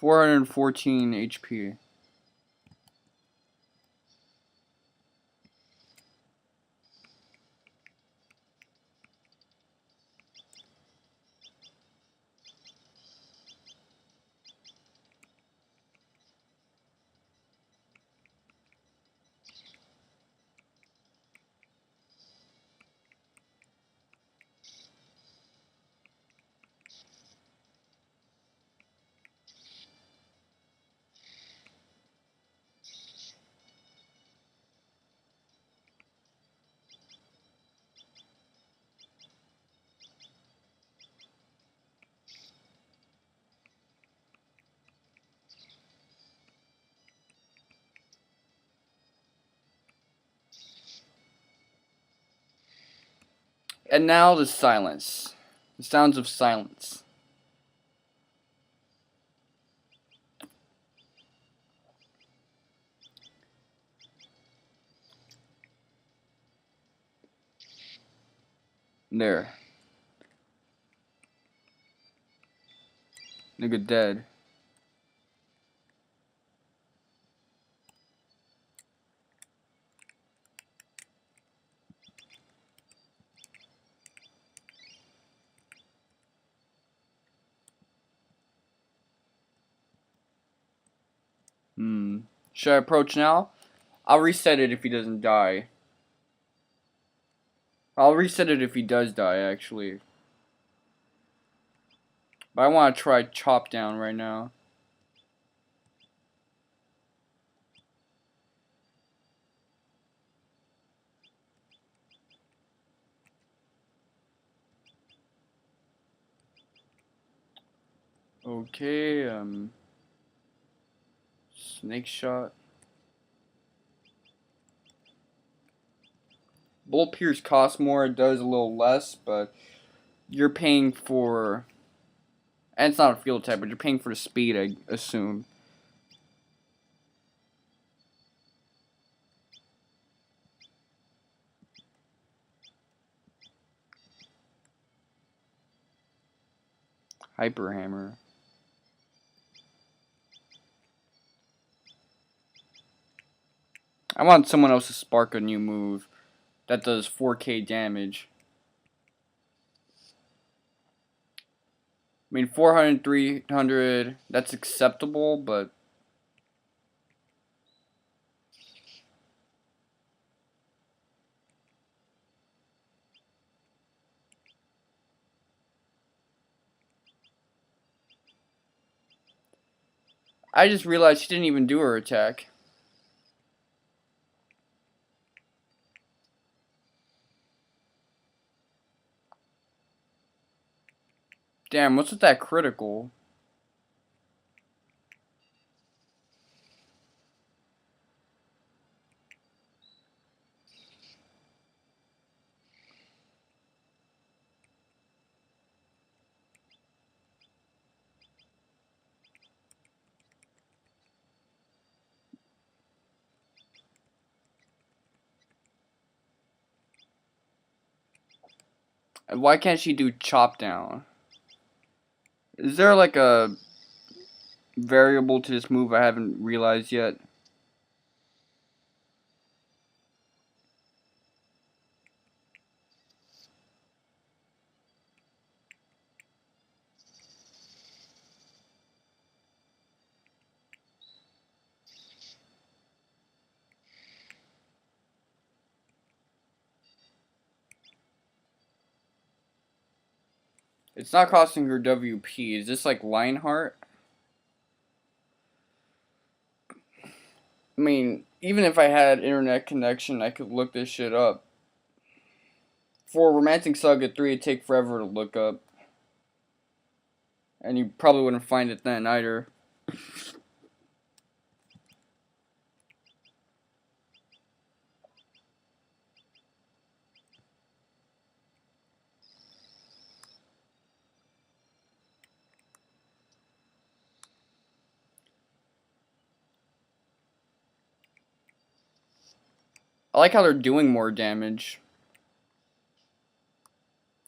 $414 HP. And now the silence. The sounds of silence. There. Nigga dead. Should I approach now? I'll reset it if he doesn't die. I'll reset it if he does die, actually. But I want to try chop down right now. Okay, snake shot. Bullet Pierce costs more, it does a little less, but you're paying for, and it's not a field type, but you're paying for the speed, I assume. Hyper Hammer. I want someone else to spark a new move that does 4K damage. I mean, 400, 300, that's acceptable, but I just realized she didn't even do her attack. Damn, what's with that critical? Why can't she do chop down? Is there like a variable to this move I haven't realized yet? It's not costing her WP. Is this like Lionheart? I mean, even if I had internet connection, I could look this shit up. For Romancing Saga 3, it'd take forever to look up. And you probably wouldn't find it then either. I like how they're doing more damage.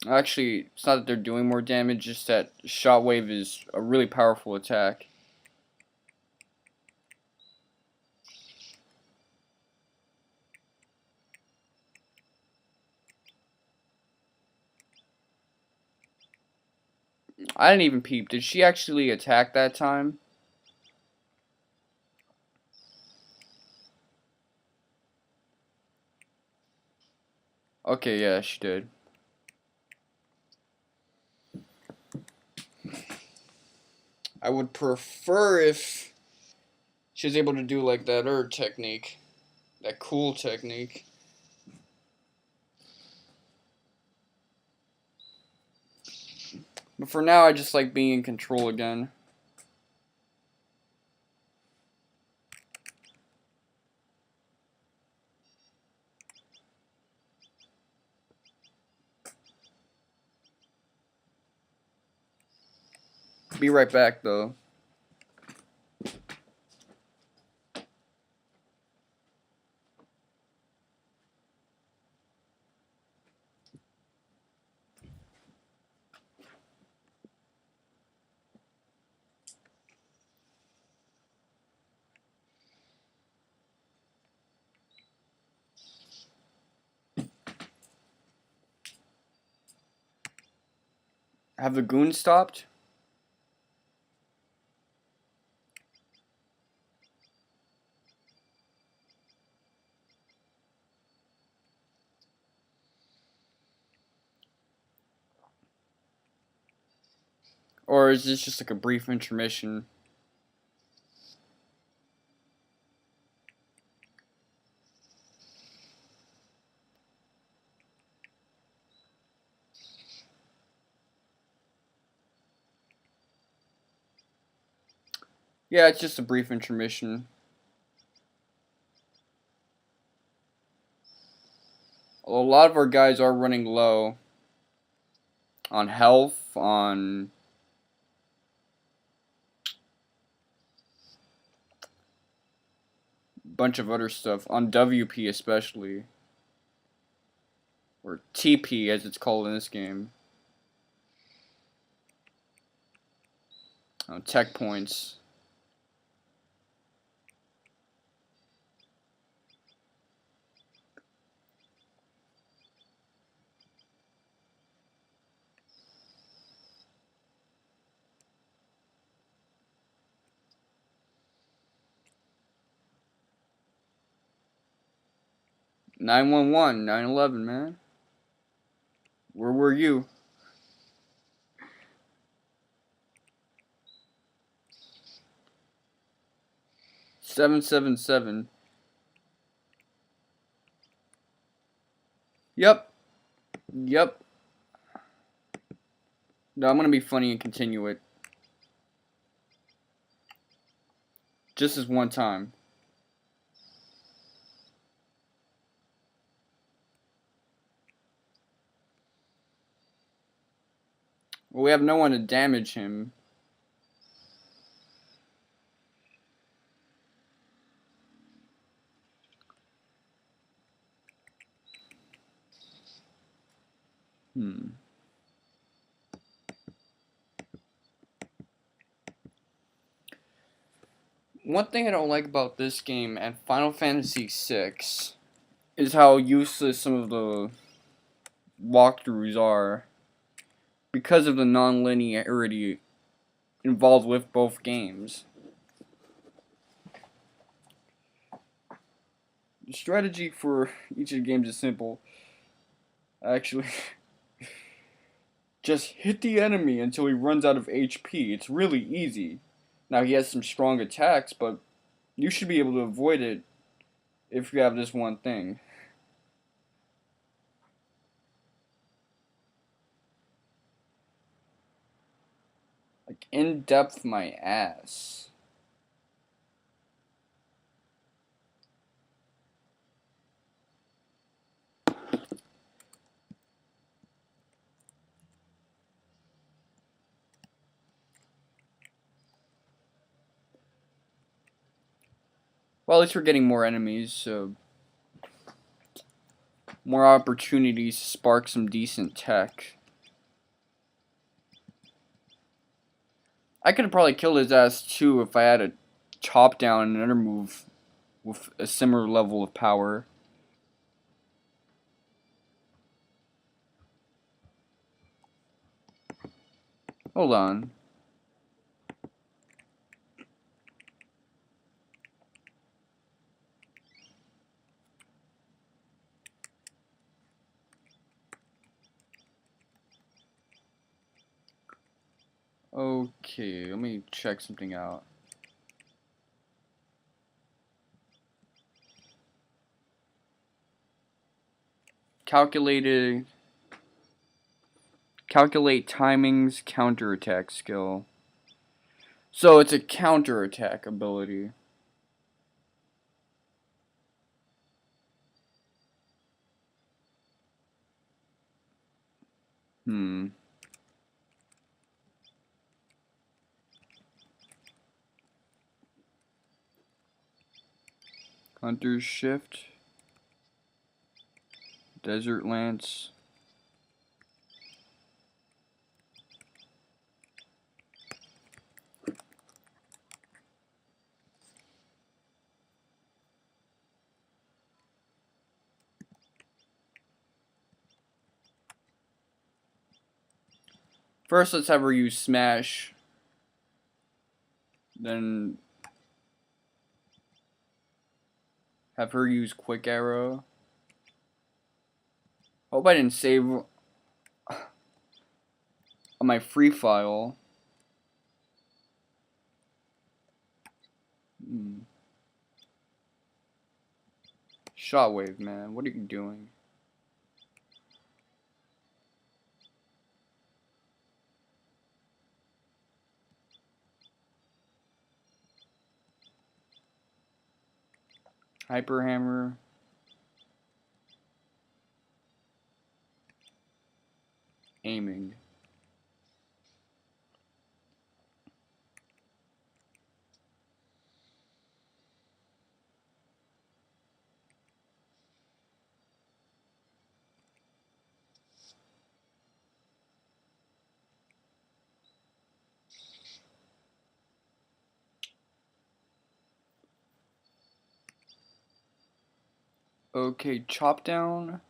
Actually, it's not that they're doing more damage, just that Shockwave is a really powerful attack. I didn't even peep. Did she actually attack that time? Okay, yeah, she did. I would prefer if she was able to do like that technique. That cool technique. But for now, I just like being in control again. Be right back, though. Have the goons stopped? Or is this just like a brief intermission? Yeah, it's just a brief intermission. A lot of our guys are running low on health, on a bunch of other stuff, on WP especially. Or TP as it's called in this game. Tech points. Nine 9/11, man. Where were you? 777. Yep. Yep. No, I'm gonna be funny and continue it. Just this one time. Well, we have no one to damage him. One thing I don't like about this game and Final Fantasy VI is how useless some of the walkthroughs are because of the non-linearity involved with both games. The strategy for each of the games is simple. Actually, just hit the enemy until he runs out of HP. It's really easy. Now, he has some strong attacks, but you should be able to avoid it if you have this one thing. Like, in depth, my ass. Well, at least we're getting more enemies, so more opportunities to spark some decent tech. I could have probably killed his ass too if I had a chop down and another move with a similar level of power. Hold on. Okay, let me check something out. Calculate timings counterattack skill. So it's a counterattack ability. Hmm. Hunter's Shift. Desert Lance. First, let's have her use Smash. Then have her use Quick Arrow. Hope I didn't save on my free file. Shockwave, man. What are you doing? Hyper Hammer. Aiming. Okay, Chop Down.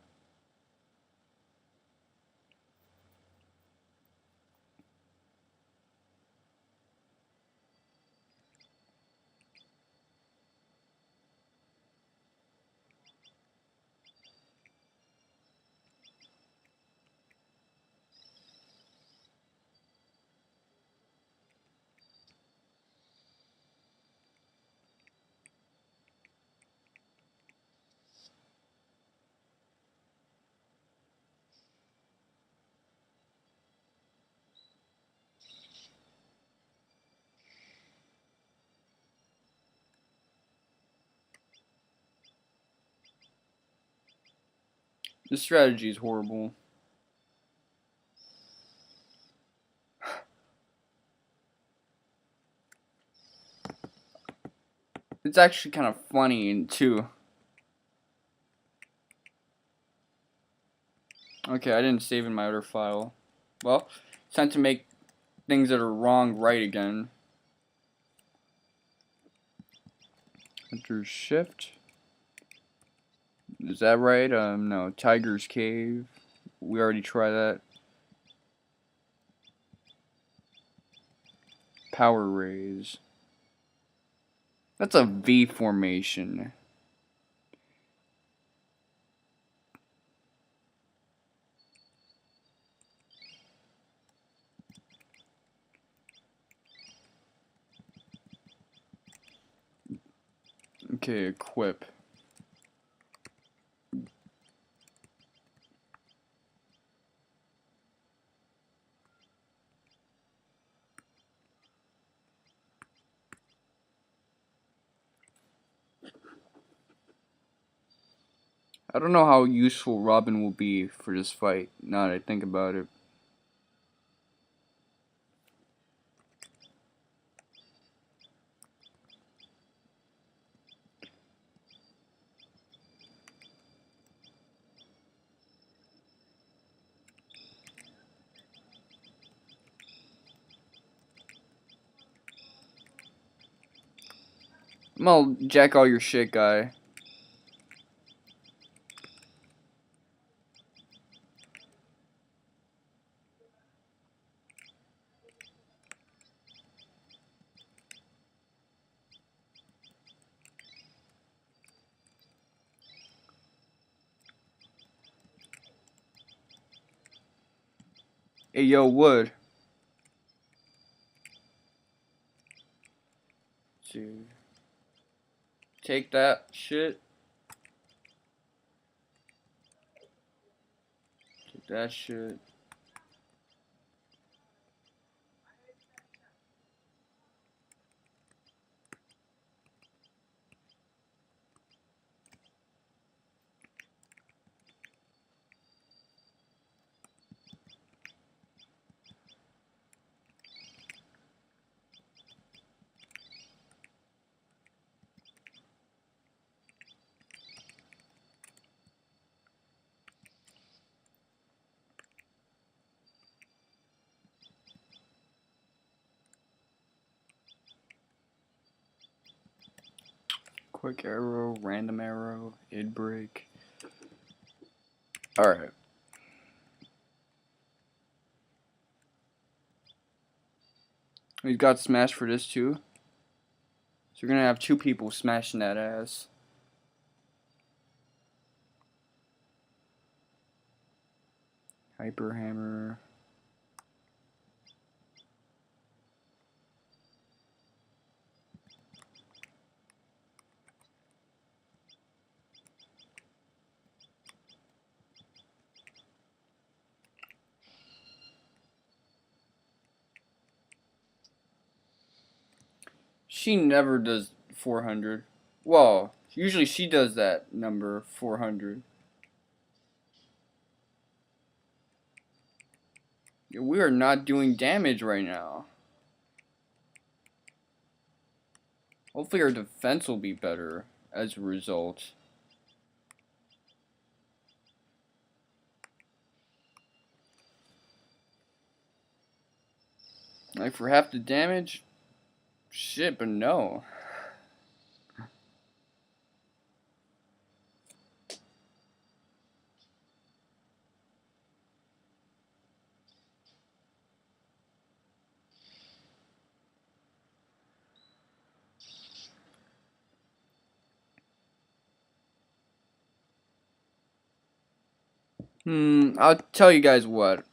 This strategy is horrible. It's actually kind of funny, too. Okay, I didn't save in my other file. Well, it's time to make things that are wrong right again. Hunter's Shift. Is that right? No. Tiger's Cave. We already tried that. Power Raise. That's a V formation. Okay, equip. I don't know how useful Robin will be for this fight, now that I think about it. I'm gonna jack all your shit, guy. Hey, yo, Wood. Dude. Take that shit. Take that shit. Quick arrow, random arrow, id break. Alright. We've got smash for this too. So we're gonna have 2 people smashing that ass. Hyper hammer. She never does 400. Well, usually she does that number 400. We are not doing damage right now. Hopefully our defense will be better as a result. Like for half the damage? Shit, but no. I'll tell you guys what.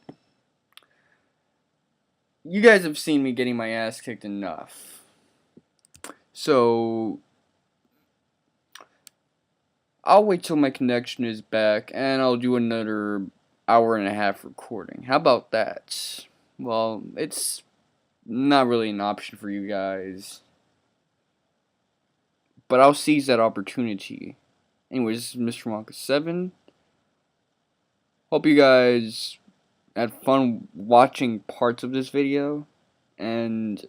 You guys have seen me getting my ass kicked enough. So I'll wait till my connection is back and I'll do another hour and a half recording. How about that? Well, it's not really an option for you guys, but I'll seize that opportunity. Anyways, this is Mr. Wonka 7. Hope you guys had fun watching parts of this video, and